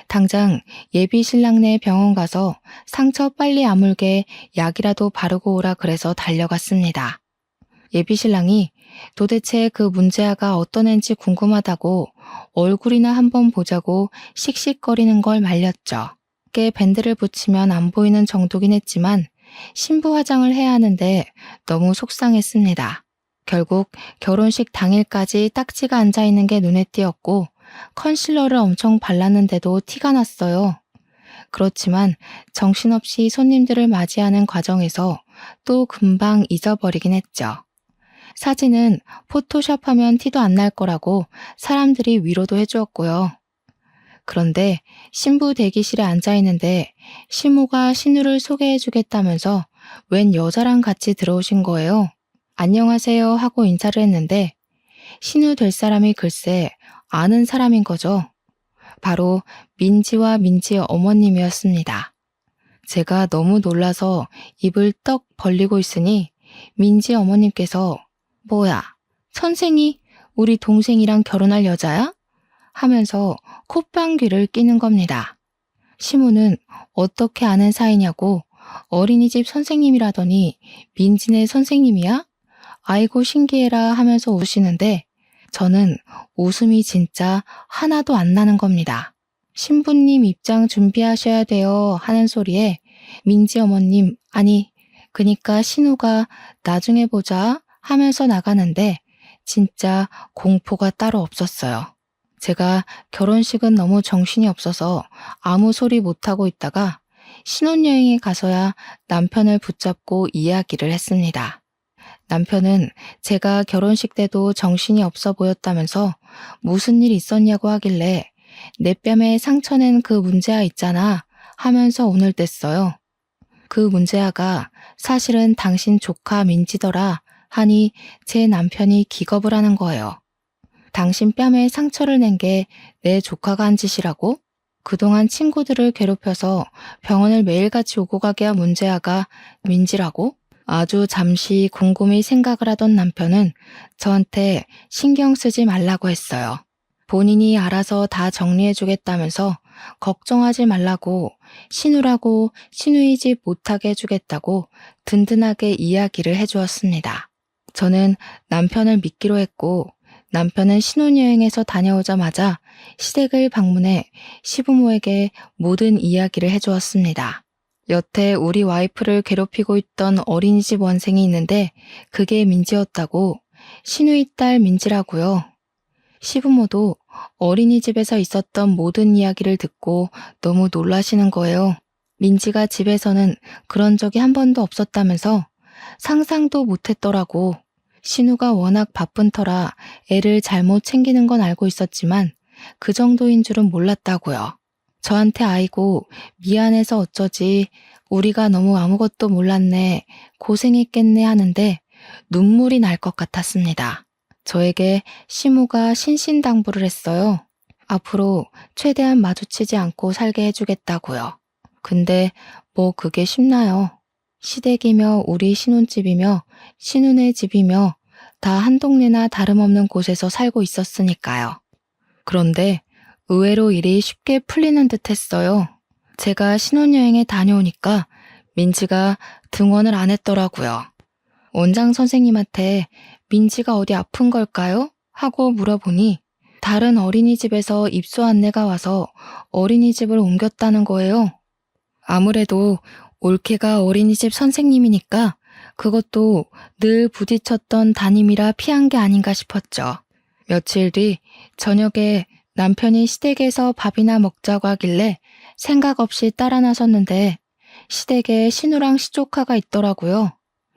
당장 예비 신랑네 병원 가서 상처 빨리 아물게 약이라도 바르고 오라 그래서 달려갔습니다. 예비 신랑이 도대체 그 문제아가 어떤 앤지 궁금하다고 얼굴이나 한번 보자고 씩씩거리는 걸 말렸죠. 꽤 밴드를 붙이면 안 보이는 정도긴 했지만 신부 화장을 해야 하는데 너무 속상했습니다. 결국 결혼식 당일까지 딱지가 앉아있는 게 눈에 띄었고 컨실러를 엄청 발랐는데도 티가 났어요. 그렇지만 정신없이 손님들을 맞이하는 과정에서 또 금방 잊어버리긴 했죠. 사진은 포토샵하면 티도 안 날 거라고 사람들이 위로도 해주었고요. 그런데 신부 대기실에 앉아있는데 시모가 신우를 소개해주겠다면서 웬 여자랑 같이 들어오신 거예요. 안녕하세요 하고 인사를 했는데 신우 될 사람이 글쎄 아는 사람인 거죠. 바로 민지와 민지의 어머님이었습니다. 제가 너무 놀라서 입을 떡 벌리고 있으니 민지 어머님께서 뭐야, 선생이 우리 동생이랑 결혼할 여자야? 하면서 콧방귀를 끼는 겁니다. 시모는 어떻게 아는 사이냐고 어린이집 선생님이라더니 민지네 선생님이야? 아이고 신기해라 하면서 우시는데 저는 웃음이 진짜 하나도 안 나는 겁니다. 신부님 입장 준비하셔야 돼요 하는 소리에 민지 어머님, 아니, 그니까 신우가 나중에 보자 하면서 나가는데 진짜 공포가 따로 없었어요. 제가 결혼식은 너무 정신이 없어서 아무 소리 못하고 있다가 신혼여행에 가서야 남편을 붙잡고 이야기를 했습니다. 남편은 제가 결혼식 때도 정신이 없어 보였다면서 무슨 일 있었냐고 하길래 내 뺨에 상처낸 그 문제아 있잖아 하면서 오늘 뗐어요. 그 문제아가 사실은 당신 조카 민지더라 하니 제 남편이 기겁을 하는 거예요. 당신 뺨에 상처를 낸 게 내 조카가 한 짓이라고? 그동안 친구들을 괴롭혀서 병원을 매일같이 오고 가게 한 문제아가 민지라고? 아주 잠시 곰곰이 생각을 하던 남편은 저한테 신경 쓰지 말라고 했어요. 본인이 알아서 다 정리해주겠다면서 걱정하지 말라고 신우라고 신우이 집 못하게 해주겠다고 든든하게 이야기를 해주었습니다. 저는 남편을 믿기로 했고 남편은 신혼여행에서 다녀오자마자 시댁을 방문해 시부모에게 모든 이야기를 해주었습니다. 여태 우리 와이프를 괴롭히고 있던 어린이집 원생이 있는데 그게 민지였다고. 신우이 딸 민지라고요. 시부모도 어린이집에서 있었던 모든 이야기를 듣고 너무 놀라시는 거예요. 민지가 집에서는 그런 적이 한 번도 없었다면서 상상도 못했더라고. 신우가 워낙 바쁜 터라 애를 잘못 챙기는 건 알고 있었지만 그 정도인 줄은 몰랐다고요. 저한테 아이고 미안해서 어쩌지 우리가 너무 아무것도 몰랐네 고생했겠네 하는데 눈물이 날 것 같았습니다. 저에게 시무가 신신당부를 했어요. 앞으로 최대한 마주치지 않고 살게 해주겠다고요. 근데 뭐 그게 쉽나요? 시댁이며 우리 신혼집이며 신혼의 집이며 다 한 동네나 다름없는 곳에서 살고 있었으니까요. 그런데 의외로 일이 쉽게 풀리는 듯 했어요. 제가 신혼여행에 다녀오니까 민지가 등원을 안 했더라고요. 원장 선생님한테 민지가 어디 아픈 걸까요? 하고 물어보니 다른 어린이집에서 입소 안내가 와서 어린이집을 옮겼다는 거예요. 아무래도 올케가 어린이집 선생님이니까 그것도 늘 부딪혔던 담임이라 피한 게 아닌가 싶었죠. 며칠 뒤 저녁에 남편이 시댁에서 밥이나 먹자고 하길래 생각 없이 따라 나섰는데 시댁에 신우랑 시조카가 있더라고요.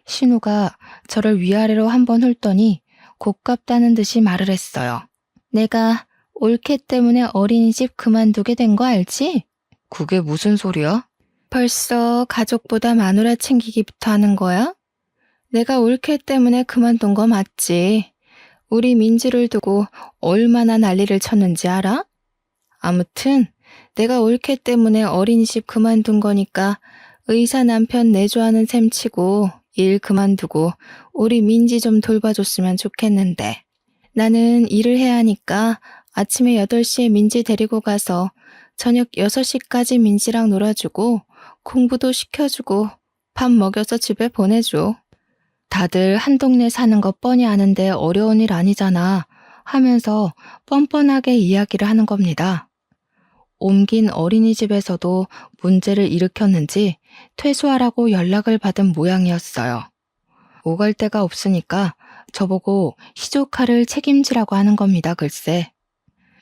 신우가 저를 위아래로 한번 훑더니 고깝다는 듯이 말을 했어요. 내가 올케 때문에 어린이집 그만두게 된 거 알지? 그게 무슨 소리야? 벌써 가족보다 마누라 챙기기부터 하는 거야? 내가 올케 때문에 그만둔 거 맞지? 우리 민지를 두고 얼마나 난리를 쳤는지 알아? 아무튼 내가 올케 때문에 어린이집 그만둔 거니까 의사 남편 내조하는 셈 치고 일 그만두고 우리 민지 좀 돌봐줬으면 좋겠는데 나는 일을 해야 하니까 아침에 8시에 민지 데리고 가서 저녁 6시까지 민지랑 놀아주고 공부도 시켜주고 밥 먹여서 집에 보내줘. 다들 한 동네 사는 거 뻔히 아는데 어려운 일 아니잖아 하면서 뻔뻔하게 이야기를 하는 겁니다. 옮긴 어린이집에서도 문제를 일으켰는지 퇴소하라고 연락을 받은 모양이었어요. 오갈 데가 없으니까 저보고 시조카를 책임지라고 하는 겁니다, 글쎄.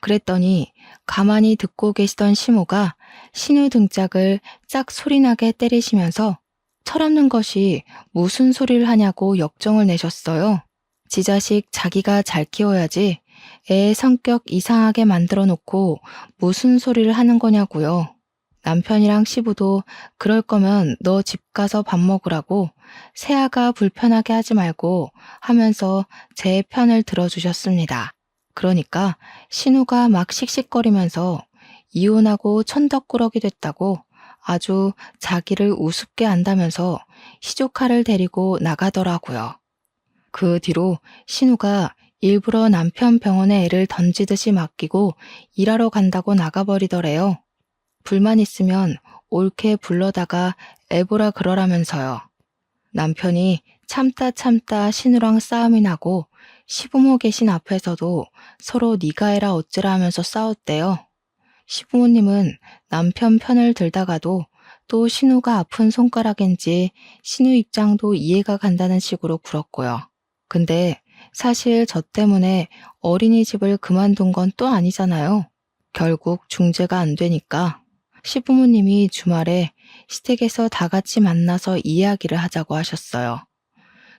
그랬더니 가만히 듣고 계시던 시모가 신우 등짝을 짝 소리나게 때리시면서 철없는 것이 무슨 소리를 하냐고 역정을 내셨어요. 지 자식 자기가 잘 키워야지 애 성격 이상하게 만들어 놓고 무슨 소리를 하는 거냐고요. 남편이랑 시부도 그럴 거면 너 집 가서 밥 먹으라고 새아가 불편하게 하지 말고 하면서 제 편을 들어주셨습니다. 그러니까 신우가 막 씩씩거리면서 이혼하고 천덕꾸러기 됐다고 아주 자기를 우습게 안다면서 시조카를 데리고 나가더라고요. 그 뒤로 신우가 일부러 남편 병원에 애를 던지듯이 맡기고 일하러 간다고 나가버리더래요. 불만 있으면 옳게 불러다가 애보라 그러라면서요. 남편이 참다 신우랑 싸움이 나고 시부모 계신 앞에서도 서로 네가 해라 어쩌라 하면서 싸웠대요. 시부모님은 남편 편을 들다가도 또 신우가 아픈 손가락인지 신우 입장도 이해가 간다는 식으로 굴었고요. 근데 사실 저 때문에 어린이집을 그만둔 건 또 아니잖아요. 결국 중재가 안 되니까 시부모님이 주말에 시댁에서 다 같이 만나서 이야기를 하자고 하셨어요.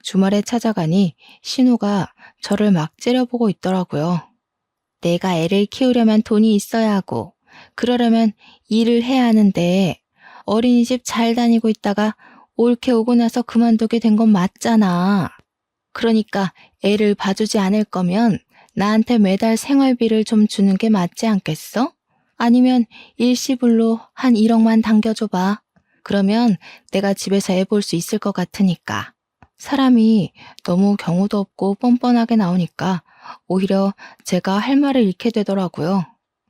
주말에 찾아가니 신우가 저를 막 째려보고 있더라고요. 내가 애를 키우려면 돈이 있어야 하고, 그러려면 일을 해야 하는데, 어린이집 잘 다니고 있다가 올케 오고 나서 그만두게 된 건 맞잖아. 그러니까 애를 봐주지 않을 거면 나한테 매달 생활비를 좀 주는 게 맞지 않겠어? 아니면 일시불로 한 1억만 당겨줘봐. 그러면 내가 집에서 애 볼 수 있을 것 같으니까. 사람이 너무 경우도 없고 뻔뻔하게 나오니까 오히려 제가 할 말을 잃게 되더라고요.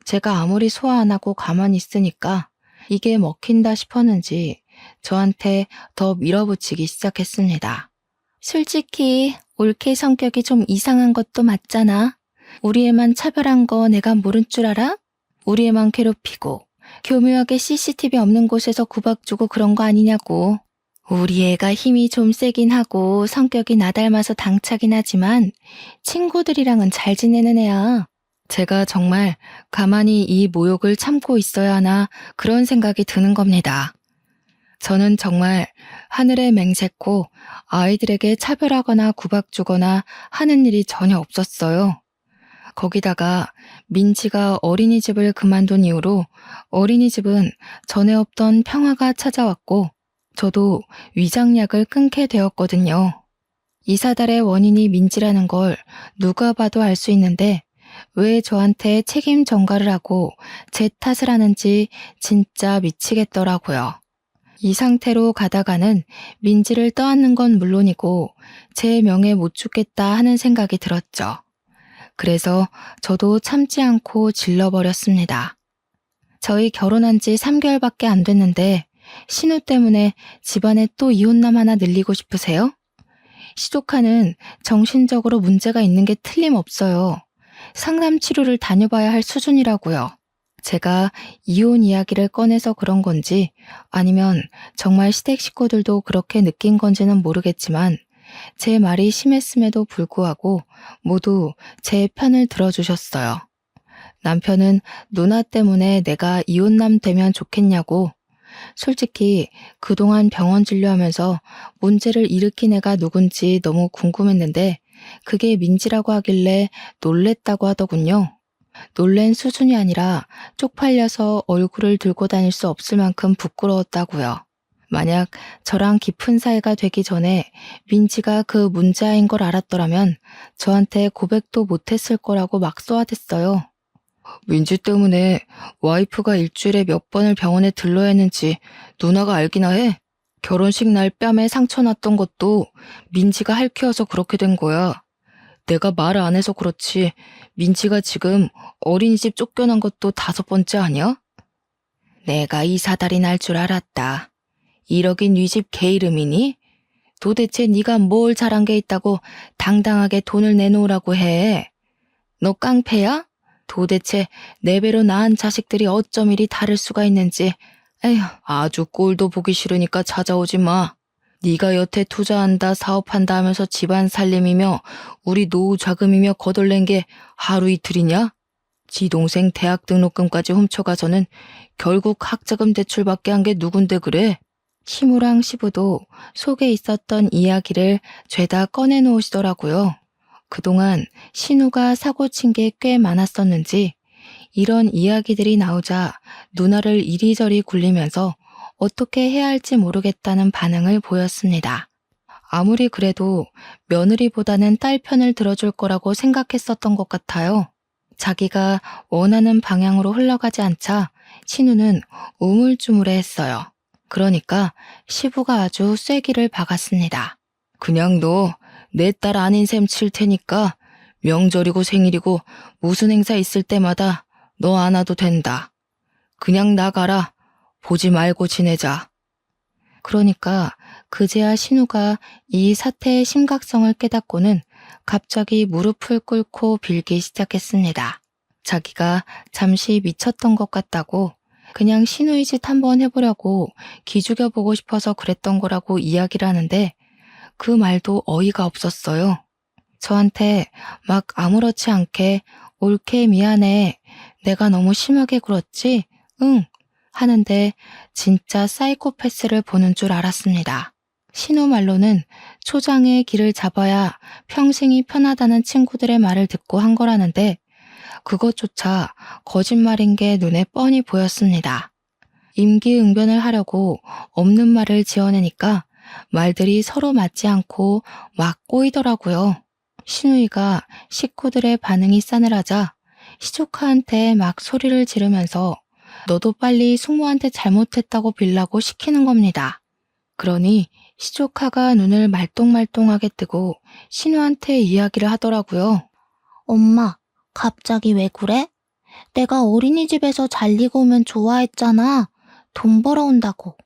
제가 아무리 소화 안 하고 가만히 있으니까 이게 먹힌다 싶었는지 저한테 더 밀어붙이기 시작했습니다. 솔직히 올케 성격이 좀 이상한 것도 맞잖아. 우리 애만 차별한 거 내가 모른 줄 알아? 우리 애만 괴롭히고 교묘하게 CCTV 없는 곳에서 구박 주고 그런 거 아니냐고. 우리 애가 힘이 좀 세긴 하고 성격이 나 닮아서 당차긴 하지만 친구들이랑은 잘 지내는 애야. 제가 정말 가만히 이 모욕을 참고 있어야 하나 그런 생각이 드는 겁니다. 저는 정말 하늘에 맹세코 아이들에게 차별하거나 구박 주거나 하는 일이 전혀 없었어요. 거기다가 민지가 어린이집을 그만둔 이후로 어린이집은 전에 없던 평화가 찾아왔고 저도 위장약을 끊게 되었거든요. 이 사달의 원인이 민지라는 걸 누가 봐도 알 수 있는데 왜 저한테 책임 전가를 하고 제 탓을 하는지 진짜 미치겠더라고요. 이 상태로 가다가는 민지를 떠안는 건 물론이고 제 명예 못 죽겠다 하는 생각이 들었죠. 그래서 저도 참지 않고 질러버렸습니다. 저희 결혼한 지 3개월밖에 안 됐는데 신우 때문에 집안에 또 이혼남 하나 늘리고 싶으세요? 시조카는 정신적으로 문제가 있는 게 틀림없어요. 상담 치료를 다녀봐야 할 수준이라고요. 제가 이혼 이야기를 꺼내서 그런 건지 아니면 정말 시댁 식구들도 그렇게 느낀 건지는 모르겠지만 제 말이 심했음에도 불구하고 모두 제 편을 들어주셨어요. 남편은 누나 때문에 내가 이혼남 되면 좋겠냐고. 솔직히 그동안 병원 진료하면서 문제를 일으킨 애가 누군지 너무 궁금했는데 그게 민지라고 하길래 놀랬다고 하더군요. 놀란 수준이 아니라 쪽팔려서 얼굴을 들고 다닐 수 없을 만큼 부끄러웠다고요. 만약 저랑 깊은 사이가 되기 전에 민지가 그 문제아인 걸 알았더라면 저한테 고백도 못했을 거라고 막 쏘아댔어요. 민지 때문에 와이프가 일주일에 몇 번을 병원에 들러야 했는지 누나가 알기나 해. 결혼식 날 뺨에 상처 났던 것도 민지가 할퀴어서 그렇게 된 거야. 내가 말을 안 해서 그렇지 민지가 지금 어린이집 쫓겨난 것도 5번째 아니야? 내가 이 사달이 날 줄 알았다. 1억인 네 집 개 이름이니? 도대체 네가 뭘 잘한 게 있다고 당당하게 돈을 내놓으라고 해? 너 깡패야? 도대체 내 배로 낳은 자식들이 어쩜 이리 다를 수가 있는지. 에휴, 아주 꼴도 보기 싫으니까 찾아오지 마. 네가 여태 투자한다 사업한다 하면서 집안 살림이며 우리 노후 자금이며 거덜낸 게 하루 이틀이냐? 지 동생 대학 등록금까지 훔쳐가서는 결국 학자금 대출받게 한 게 누군데 그래? 시무랑 시부도 속에 있었던 이야기를 죄다 꺼내놓으시더라고요. 그동안 신우가 사고친 게 꽤 많았었는지 이런 이야기들이 나오자 누나를 이리저리 굴리면서 어떻게 해야 할지 모르겠다는 반응을 보였습니다. 아무리 그래도 며느리보다는 딸 편을 들어줄 거라고 생각했었던 것 같아요. 자기가 원하는 방향으로 흘러가지 않자 신우는 우물쭈물해했어요. 그러니까 시부가 아주 쐐기를 박았습니다. 그냥 너 내 딸 아닌 셈 칠 테니까 명절이고 생일이고 무슨 행사 있을 때마다 너 안 와도 된다. 그냥 나가라. 보지 말고 지내자. 그러니까 그제야 신우가 이 사태의 심각성을 깨닫고는 갑자기 무릎을 꿇고 빌기 시작했습니다. 자기가 잠시 미쳤던 것 같다고 그냥 신우이 짓 한번 해보려고 기죽여 보고 싶어서 그랬던 거라고 이야기를 하는데 그 말도 어이가 없었어요. 저한테 막 아무렇지 않게 옳게 미안해. 내가 너무 심하게 굴었지? 응. 하는데 진짜 사이코패스를 보는 줄 알았습니다. 신우 말로는 초장의 길을 잡아야 평생이 편하다는 친구들의 말을 듣고 한 거라는데 그것조차 거짓말인 게 눈에 뻔히 보였습니다. 임기응변을 하려고 없는 말을 지어내니까 말들이 서로 맞지 않고 막 꼬이더라고요. 신우이가 식구들의 반응이 싸늘하자 시조카한테 막 소리를 지르면서 너도 빨리 숙모한테 잘못했다고 빌라고 시키는 겁니다. 그러니 시조카가 눈을 말똥말똥하게 뜨고 신우한테 이야기를 하더라고요. 엄마, 갑자기 왜 그래? 내가 어린이집에서 잘 익으면 좋아했잖아. 돈 벌어온다고.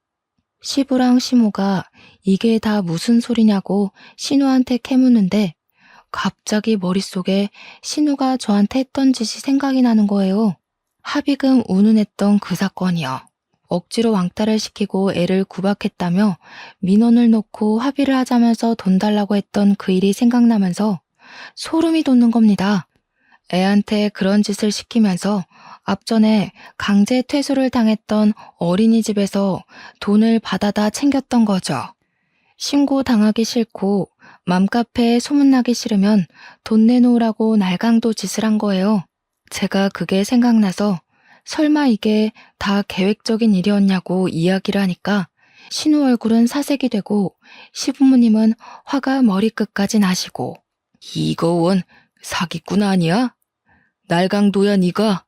시부랑 시모가 이게 다 무슨 소리냐고 신우한테 캐묻는데 갑자기 머릿속에 신우가 저한테 했던 짓이 생각이 나는 거예요. 합의금 운운했던 그 사건이요. 억지로 왕따를 시키고 애를 구박했다며 민원을 놓고 합의를 하자면서 돈 달라고 했던 그 일이 생각나면서 소름이 돋는 겁니다. 애한테 그런 짓을 시키면서 앞전에 강제 퇴소를 당했던 어린이집에서 돈을 받아다 챙겼던 거죠. 신고당하기 싫고 맘카페에 소문나기 싫으면 돈 내놓으라고 날강도 짓을 한 거예요. 제가 그게 생각나서 설마 이게 다 계획적인 일이었냐고 이야기를 하니까 신우 얼굴은 사색이 되고 시부모님은 화가 머리끝까지 나시고 이거 원 사기꾼 아니야? 날강도야 니가?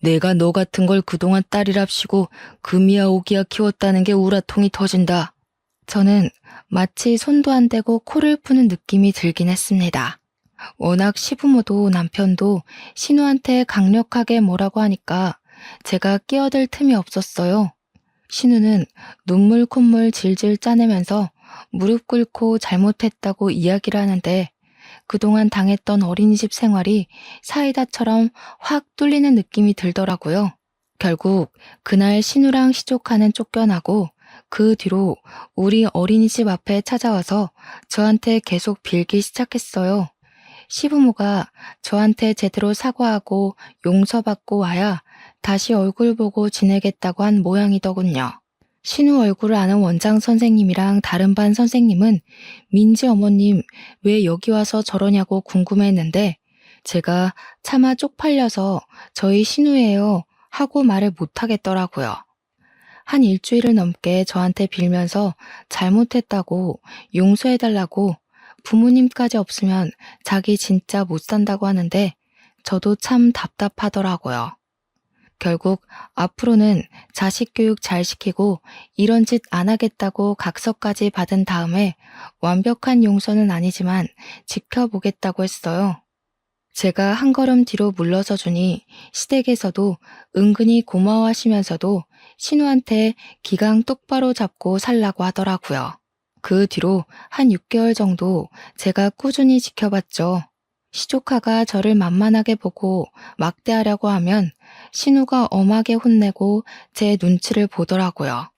내가 너 같은 걸 그동안 딸이랍시고 금이야 오기야 키웠다는 게 우라통이 터진다. 저는 마치 손도 안 대고 코를 푸는 느낌이 들긴 했습니다. 워낙 시부모도 남편도 신우한테 강력하게 뭐라고 하니까 제가 끼어들 틈이 없었어요. 신우는 눈물 콧물 질질 짜내면서 무릎 꿇고 잘못했다고 이야기를 하는데 그동안 당했던 어린이집 생활이 사이다처럼 확 뚫리는 느낌이 들더라고요. 결국 그날 신우랑 시조카는 쫓겨나고 그 뒤로 우리 어린이집 앞에 찾아와서 저한테 계속 빌기 시작했어요. 시부모가 저한테 제대로 사과하고 용서받고 와야 다시 얼굴 보고 지내겠다고 한 모양이더군요. 신우 얼굴을 아는 원장 선생님이랑 다른 반 선생님은 민지 어머님 왜 여기 와서 저러냐고 궁금해했는데 제가 차마 쪽팔려서 저희 신우예요 하고 말을 못하겠더라고요. 한 일주일을 넘게 저한테 빌면서 잘못했다고 용서해달라고 부모님까지 없으면 자기 진짜 못 산다고 하는데 저도 참 답답하더라고요. 결국 앞으로는 자식 교육 잘 시키고 이런 짓 안 하겠다고 각서까지 받은 다음에 완벽한 용서는 아니지만 지켜보겠다고 했어요. 제가 한 걸음 뒤로 물러서 주니 시댁에서도 은근히 고마워하시면서도 신우한테 기강 똑바로 잡고 살라고 하더라고요. 그 뒤로 한 6개월 정도 제가 꾸준히 지켜봤죠. 시조카가 저를 만만하게 보고 막대하려고 하면 신우가 엄하게 혼내고 제 눈치를 보더라고요.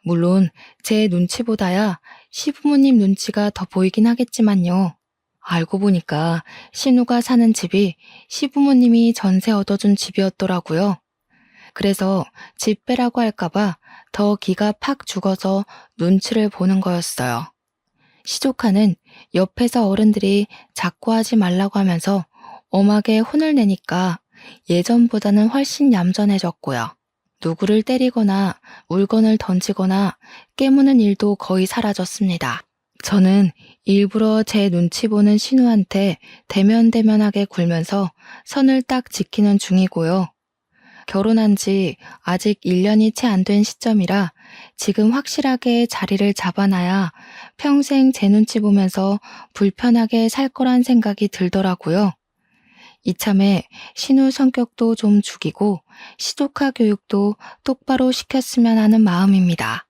물론 제 눈치보다야 시부모님 눈치가 더 보이긴 하겠지만요. 알고 보니까 신우가 사는 집이 시부모님이 전세 얻어준 집이었더라고요. 그래서 집 빼라고 할까봐 더 기가 팍 죽어서 눈치를 보는 거였어요. 시조카는 옆에서 어른들이 자꾸 하지 말라고 하면서 엄하게 혼을 내니까 예전보다는 훨씬 얌전해졌고요. 누구를 때리거나 물건을 던지거나 깨무는 일도 거의 사라졌습니다. 저는 일부러 제 눈치 보는 신우한테 대면대면하게 굴면서 선을 딱 지키는 중이고요. 결혼한 지 아직 1년이 채 안 된 시점이라 지금 확실하게 자리를 잡아놔야 평생 제 눈치 보면서 불편하게 살 거란 생각이 들더라고요. 이참에 신우 성격도 좀 죽이고 시조카 교육도 똑바로 시켰으면 하는 마음입니다.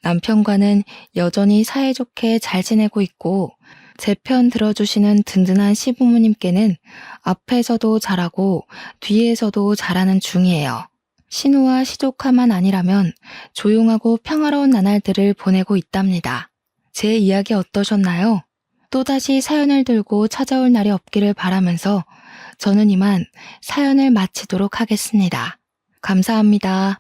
남편과는 여전히 사이좋게 잘 지내고 있고 제 편 들어주시는 든든한 시부모님께는 앞에서도 잘하고 뒤에서도 잘하는 중이에요. 신우와 시조카만 아니라면 조용하고 평화로운 나날들을 보내고 있답니다. 제 이야기 어떠셨나요? 또다시 사연을 들고 찾아올 날이 없기를 바라면서 저는 이만 사연을 마치도록 하겠습니다. 감사합니다.